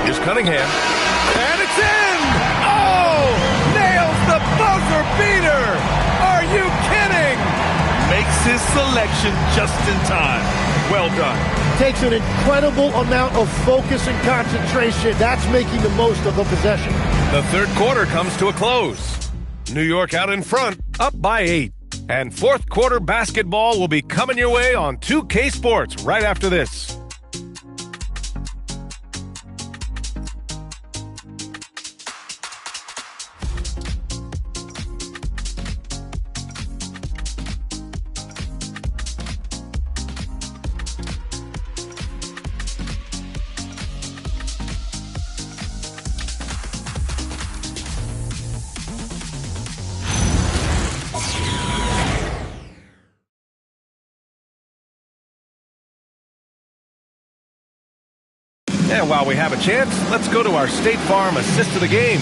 Here's Cunningham. And it's in! Oh! Nails the buzzer beater! Are you kidding? Makes his selection just in time. Well done. Takes an incredible amount of focus and concentration. That's making the most of the possession. The third quarter comes to a close. New York out in front, up by 8. And fourth quarter basketball will be coming your way on 2K Sports right after this. And while we have a chance, let's go to our State Farm assist of the game.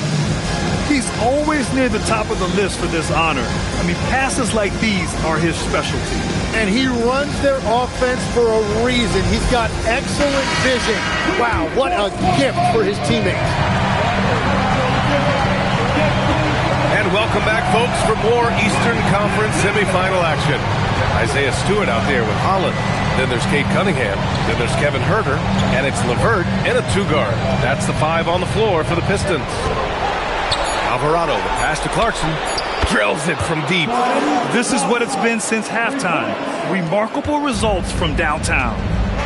He's always near the top of the list for this honor. I mean, passes like these are his specialty. And he runs their offense for a reason. He's got excellent vision. Wow, what a gift for his teammates. And welcome back, folks, for more Eastern Conference semifinal action. Isaiah Stewart out there with Holland. Then there's Cade Cunningham. Then there's Kevin Huerter. And it's LeVert in a two-guard. That's the 5 on the floor for the Pistons. Alvarado, the pass to Clarkson. Drills it from deep. This is what it's been since halftime. Remarkable results from downtown.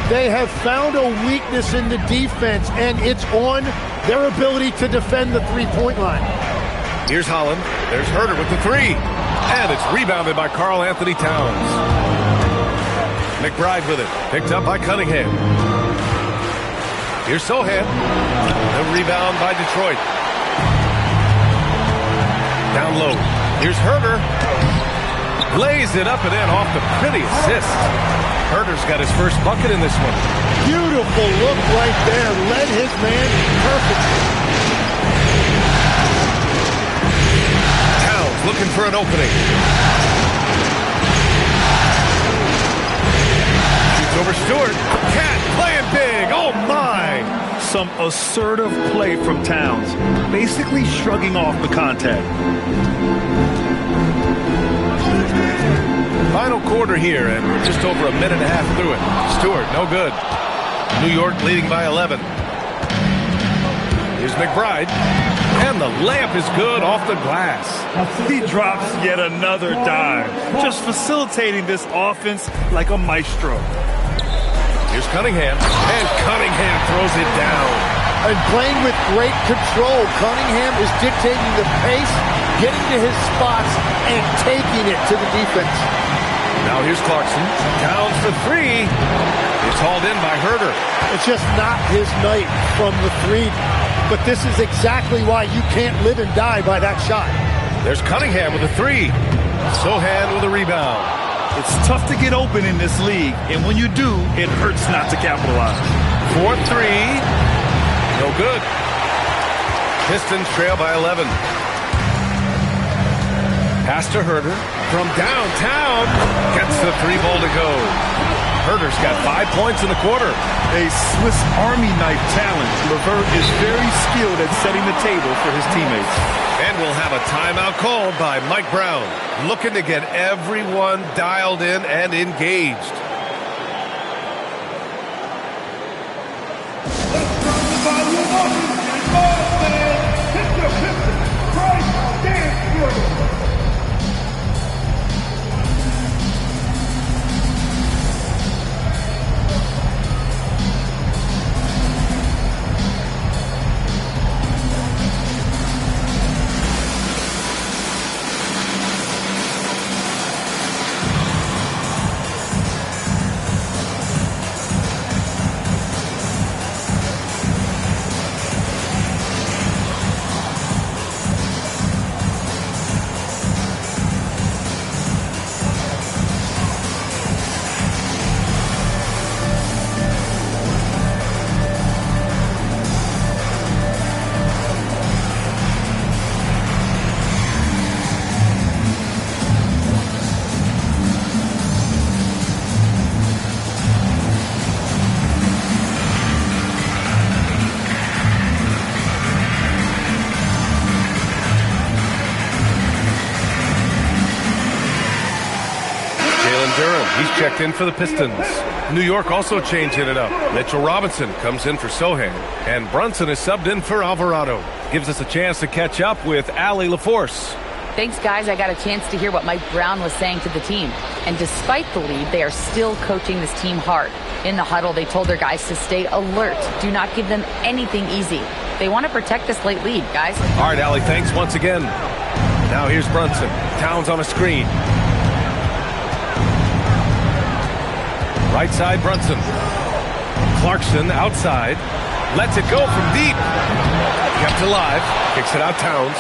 They have found a weakness in the defense, and it's on their ability to defend the three-point line. Here's Holland. There's Huerter with the 3. And it's rebounded by Karl Anthony Towns. McBride with it. Picked up by Cunningham. Here's Sohan. The rebound by Detroit. Down low. Here's Huerter. Lays it up and in off the pretty assist. Huerter's got his first bucket in this one. Beautiful look right there. Led his man perfectly. Looking for an opening. Shoots over Stewart. Cat playing big. Oh, my. Some assertive play from Towns. Basically shrugging off the contact. Final quarter here, and we're just over a minute and a half through it. Stewart, no good. New York leading by 11. Here's McBride. And the layup is good off the glass. He drops yet another dime, just facilitating this offense like a maestro. Here's Cunningham, and Cunningham throws it down. And playing with great control, Cunningham is dictating the pace, getting to his spots, and taking it to the defense. Now here's Clarkson. Towns for 3. It's hauled in by Huerter. It's just not his night from the 3. But this is exactly why you can't live and die by that shot. There's Cunningham with a 3. Sohan with a rebound. It's tough to get open in this league, and when you do, it hurts not to capitalize. 4-3. No good. Pistons trail by 11. Pass to Huerter from downtown. Gets the 3 ball to go. Huerter's got 5 points in the quarter. A Swiss Army knife talent. LeVert is very skilled at setting the table for his teammates. And we'll have a timeout called by Mike Brown, looking to get everyone dialed in and engaged. He's checked in for the Pistons. New York also changing it up. Mitchell Robinson comes in for Sohan. And Brunson is subbed in for Alvarado. Gives us a chance to catch up with Allie LaForce. Thanks, guys. I got a chance to hear what Mike Brown was saying to the team. And despite the lead, they are still coaching this team hard. In the huddle, they told their guys to stay alert. Do not give them anything easy. They want to protect this late lead, guys. All right, Allie, thanks once again. Now here's Brunson. Towns on a screen. Right side, Brunson. Clarkson outside. Lets it go from deep. Kept alive. Kicks it out, Towns.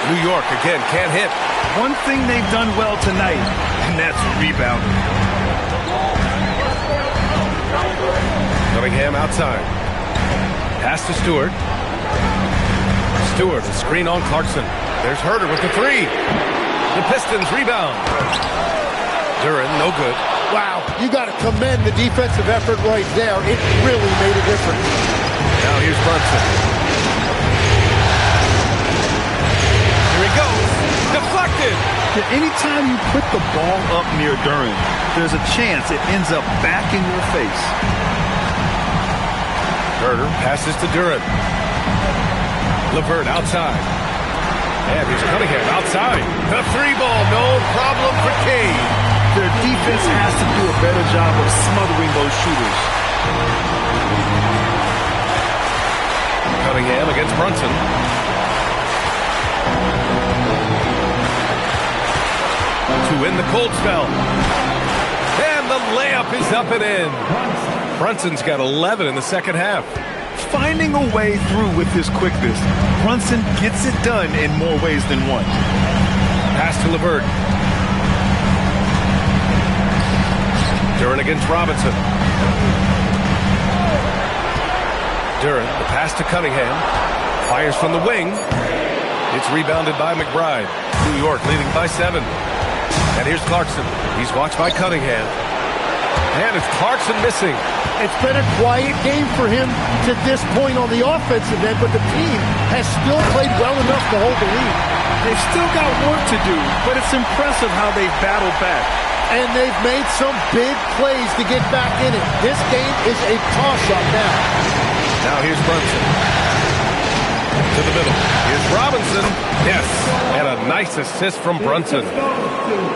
New York, again, can't hit. One thing they've done well tonight, and that's rebounding. Cunningham outside. Pass to Stewart. Stewart, a screen on Clarkson. There's Herter with the three. The Pistons rebound. Duren, no good. Wow, you got to commend the defensive effort right there. It really made a difference. Now here's Brunson. Here he goes. Deflected. Anytime you put the ball up near Duren, there's a chance it ends up back in your face. Herter passes to Duren. LeVert outside. And here's Cunningham outside. The three ball, no problem for Cade. Their defense has to do a better job of smothering those shooters. Cunningham against Brunson. To win the cold spell. And the layup is up and in. Brunson's got 11 in the second half. Finding a way through with his quickness, Brunson gets it done in more ways than one. Pass to LeVert. Duren against Robinson. Duren, the pass to Cunningham. Fires from the wing. It's rebounded by McBride. New York leading by 7. And here's Clarkson. He's watched by Cunningham. And it's Clarkson missing. It's been a quiet game for him to this point on the offensive end, but the team has still played well enough to hold the lead. They've still got work to do, but it's impressive how they've battled back. And they've made some big plays to get back in it. This game is a toss-up now. Now here's Brunson. To the middle. Here's Robinson. Yes. And a nice assist from Brunson.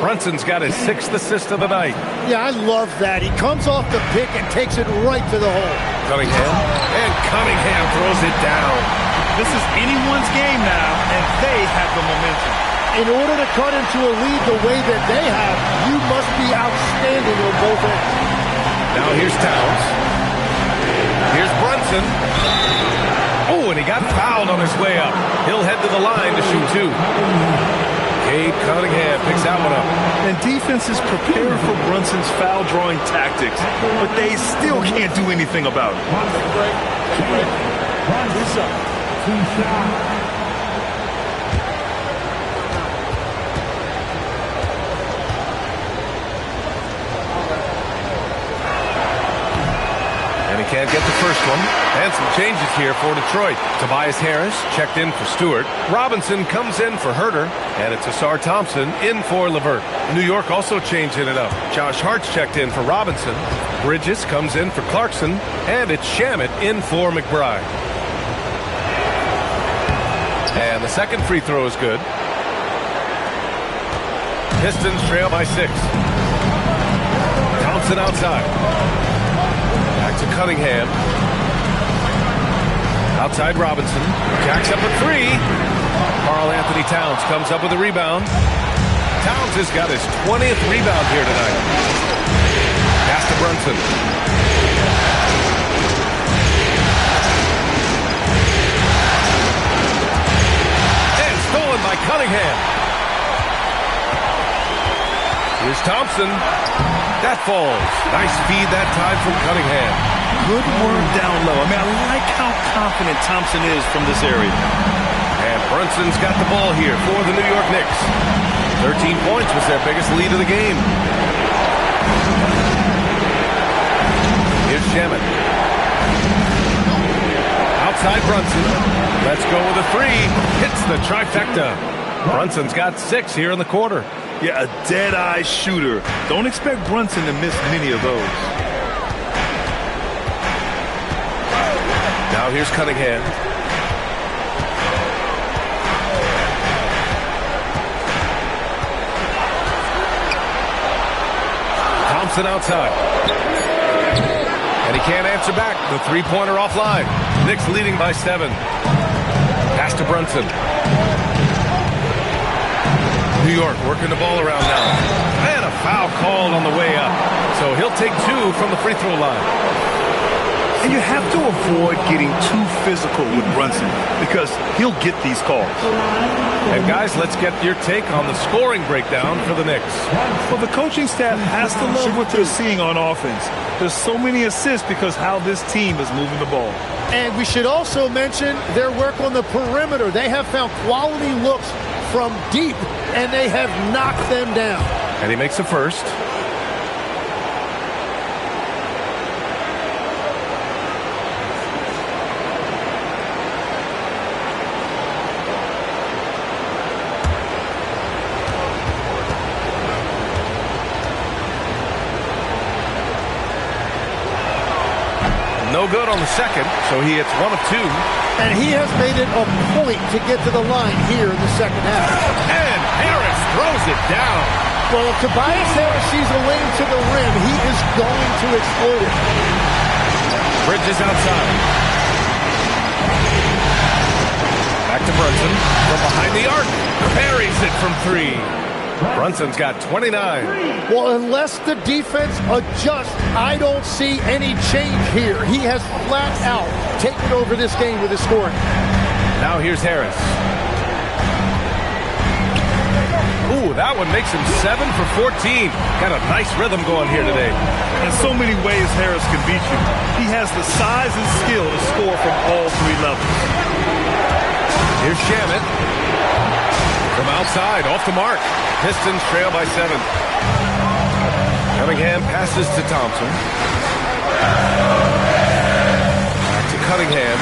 Brunson's got his 6th assist of the night. Yeah, I love that. He comes off the pick and takes it right to the hole. Cunningham. And Cunningham throws it down. This is anyone's game now, and they have the momentum. In order to cut into a lead the way that they have, you must be outstanding on both ends. Now here's Towns. Here's Brunson. Oh, and he got fouled on his way up. He'll head to the line to shoot 2. Cade Cunningham picks that one up. And defenses prepare for Brunson's foul-drawing tactics, but they still can't do anything about it. And he can't get the first one. And some changes here for Detroit. Tobias Harris checked in for Stewart. Robinson comes in for Herter. And it's Asar Thompson in for LeVert. New York also changing it up. Josh Hart's checked in for Robinson. Bridges comes in for Clarkson. And it's Shamet in for McBride. And the second free throw is good. Pistons trail by 6. Thompson outside. Back to Cunningham. Outside Robinson. Jacks up a 3. Karl Anthony Towns comes up with a rebound. Towns has got his 20th rebound here tonight. Pass to Brunson. And stolen by Cunningham. Here's Thompson. That falls. Nice feed that time from Cunningham. Good work down low. I mean, I like how confident Thompson is from this area. And Brunson's got the ball here for the New York Knicks. 13 points was their biggest lead of the game. Here's Shamet. Outside Brunson. Let's go with a 3. Hits the trifecta. Brunson's got 6 here in the quarter. Yeah, a dead-eye shooter. Don't expect Brunson to miss many of those. Now here's Cunningham. Thompson outside. And he can't answer back. The three-pointer offline. Knicks leading by 7. Pass to Brunson. New York working the ball around now. And a foul called on the way up. So he'll take 2 from the free throw line. And you have to avoid getting too physical with Brunson because he'll get these calls. And guys, let's get your take on the scoring breakdown for the Knicks. Well, the coaching staff has to love what they're seeing on offense. There's so many assists because how this team is moving the ball. And we should also mention their work on the perimeter. They have found quality looks from deep, and they have knocked them down. And he makes a first. No good on the second, so he hits 1 of 2. And he has made it a point to get to the line here in the second half. And Harris throws it down. Well, if Tobias Harris sees a lane to the rim, he is going to exploit it. Bridges outside. Back to Brunson from behind the arc. Buries it from 3. Brunson's got 29. Well, unless the defense adjusts, I don't see any change here. He has flat out taken over this game with his scoring. Now here's Harris. Ooh, that one makes him 7 for 14. Got a nice rhythm going here today. In so many ways, Harris can beat you. He has the size and skill to score from all 3 levels. Here's Shamet. From outside, off the mark. Pistons trail by 7. Cunningham passes to Thompson. Back to Cunningham.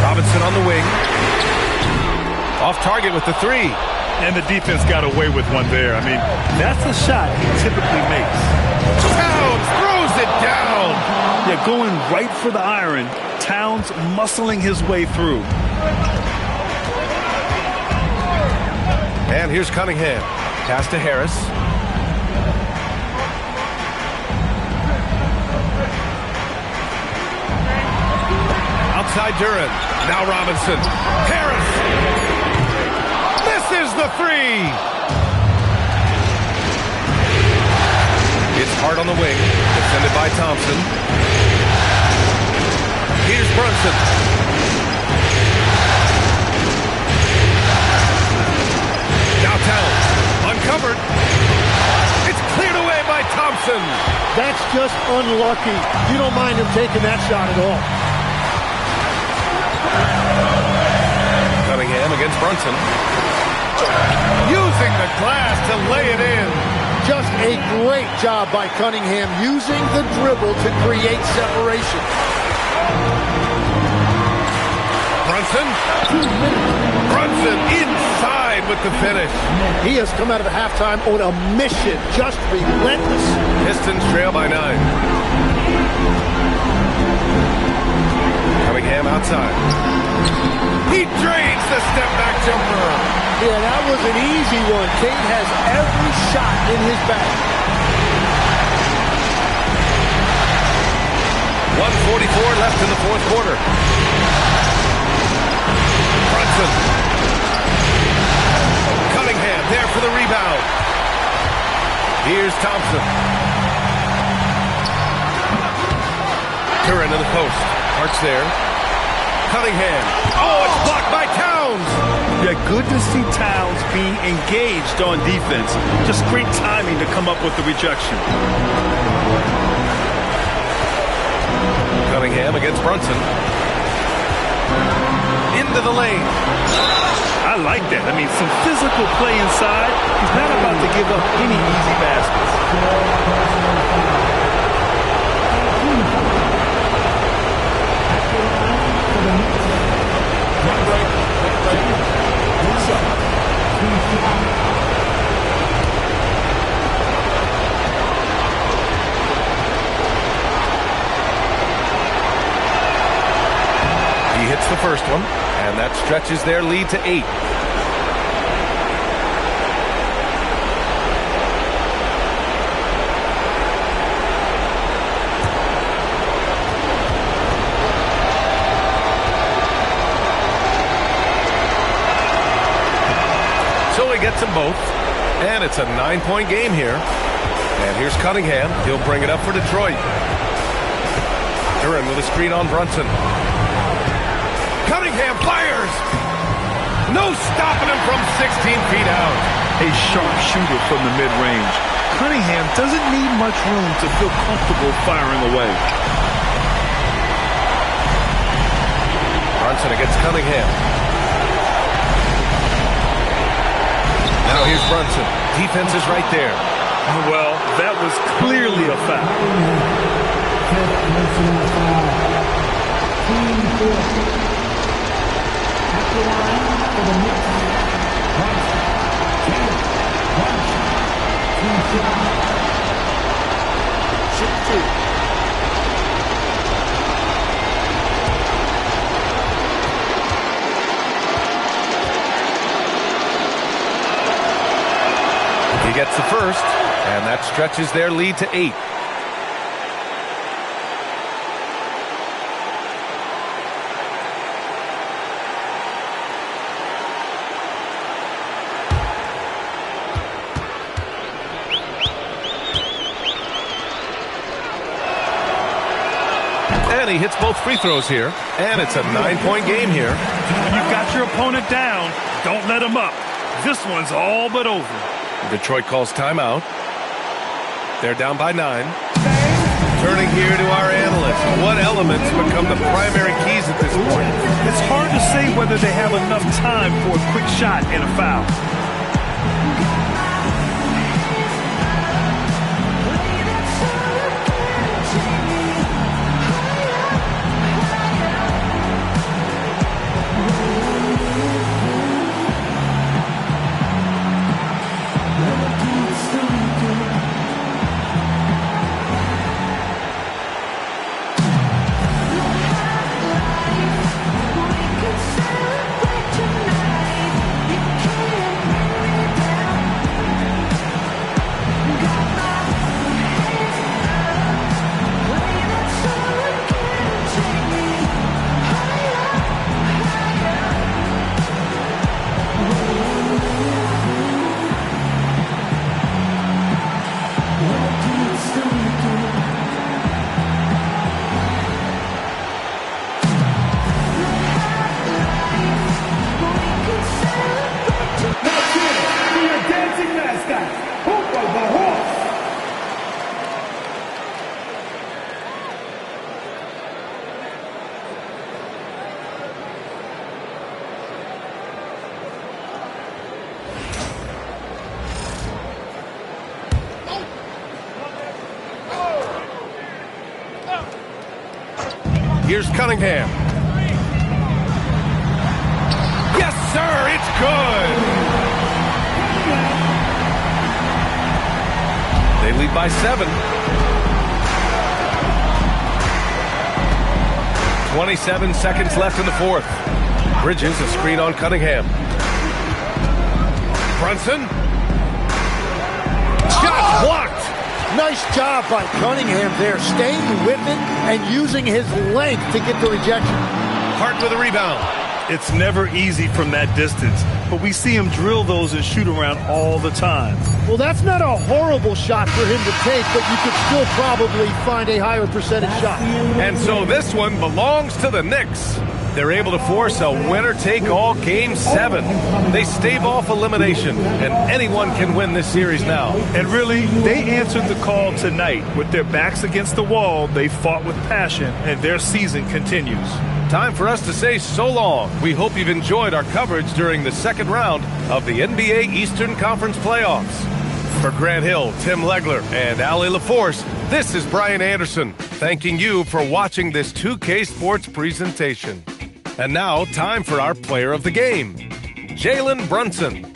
Robinson on the wing. Off target with the 3. And the defense got away with one there. I mean, that's a shot he typically makes. Towns throws it down. Yeah, going right for the iron. Towns muscling his way through. And here's Cunningham. Pass to Harris. Outside Duran. Now Robinson. Harris. Misses the 3. It's hard on the wing. Defended by Thompson. Here's Brunson. Towns uncovered. It's cleared away by Thompson. That's just unlucky. You don't mind him taking that shot at all. Cunningham against Brunson. Using the glass to lay it in. Just a great job by Cunningham using the dribble to create separation. Brunson inside with the finish. He has come out of halftime on a mission, just relentless. Pistons trail by 9. Cunningham outside. He drains the step-back jumper. Yeah, that was an easy one. Kate has every shot in his bag. 1:44 left in the fourth quarter. Brunson. Cunningham there for the rebound. Here's Thompson. Duran to the post. Arch there. Cunningham. Oh, it's blocked by Towns. Yeah, good to see Towns being engaged on defense. Just great timing to come up with the rejection. Cunningham against Brunson. Into the lane. I like that. I mean, some physical play inside. He's not about to give up any easy baskets. He hits the first one, and that stretches their lead to 8. So he gets them both, and it's a 9-point game here. And here's Cunningham. He'll bring it up for Detroit. Duran with a screen on Brunson. Cunningham fires! No stopping him from 16 feet out. A sharp shooter from the mid-range. Cunningham doesn't need much room to feel comfortable firing away. Brunson against Cunningham. Now here's Brunson. Defense is right there. Well, that was clearly a foul. He gets the first, and that stretches their lead to 8. And he hits both free throws here, and it's a 9-point game here. When you've got your opponent down, don't let him up. This one's all but over. Detroit calls timeout. They're down by 9. Turning here to our analysts. What elements become the primary keys at this point? It's hard to say whether they have enough time for a quick shot and a foul. Here's Cunningham. Yes, sir, it's good. They lead by 7. 27 seconds left in the fourth. Bridges a screen on Cunningham. Brunson. Shot blocked. Nice job by Cunningham there, staying with it and using his length to get the rejection. Hart with a rebound. It's never easy from that distance, but we see him drill those and shoot around all the time. Well, that's not a horrible shot for him to take, but you could still probably find a higher percentage shot. And so this one belongs to the Knicks. They're able to force a winner-take-all Game 7. They stave off elimination, and anyone can win this series now. And really, they answered the call tonight. With their backs against the wall, they fought with passion, and their season continues. Time for us to say so long. We hope you've enjoyed our coverage during the second round of the NBA Eastern Conference Playoffs. For Grant Hill, Tim Legler, and Allie LaForce, this is Brian Anderson, thanking you for watching this 2K Sports presentation. And now, time for our player of the game, Jalen Brunson.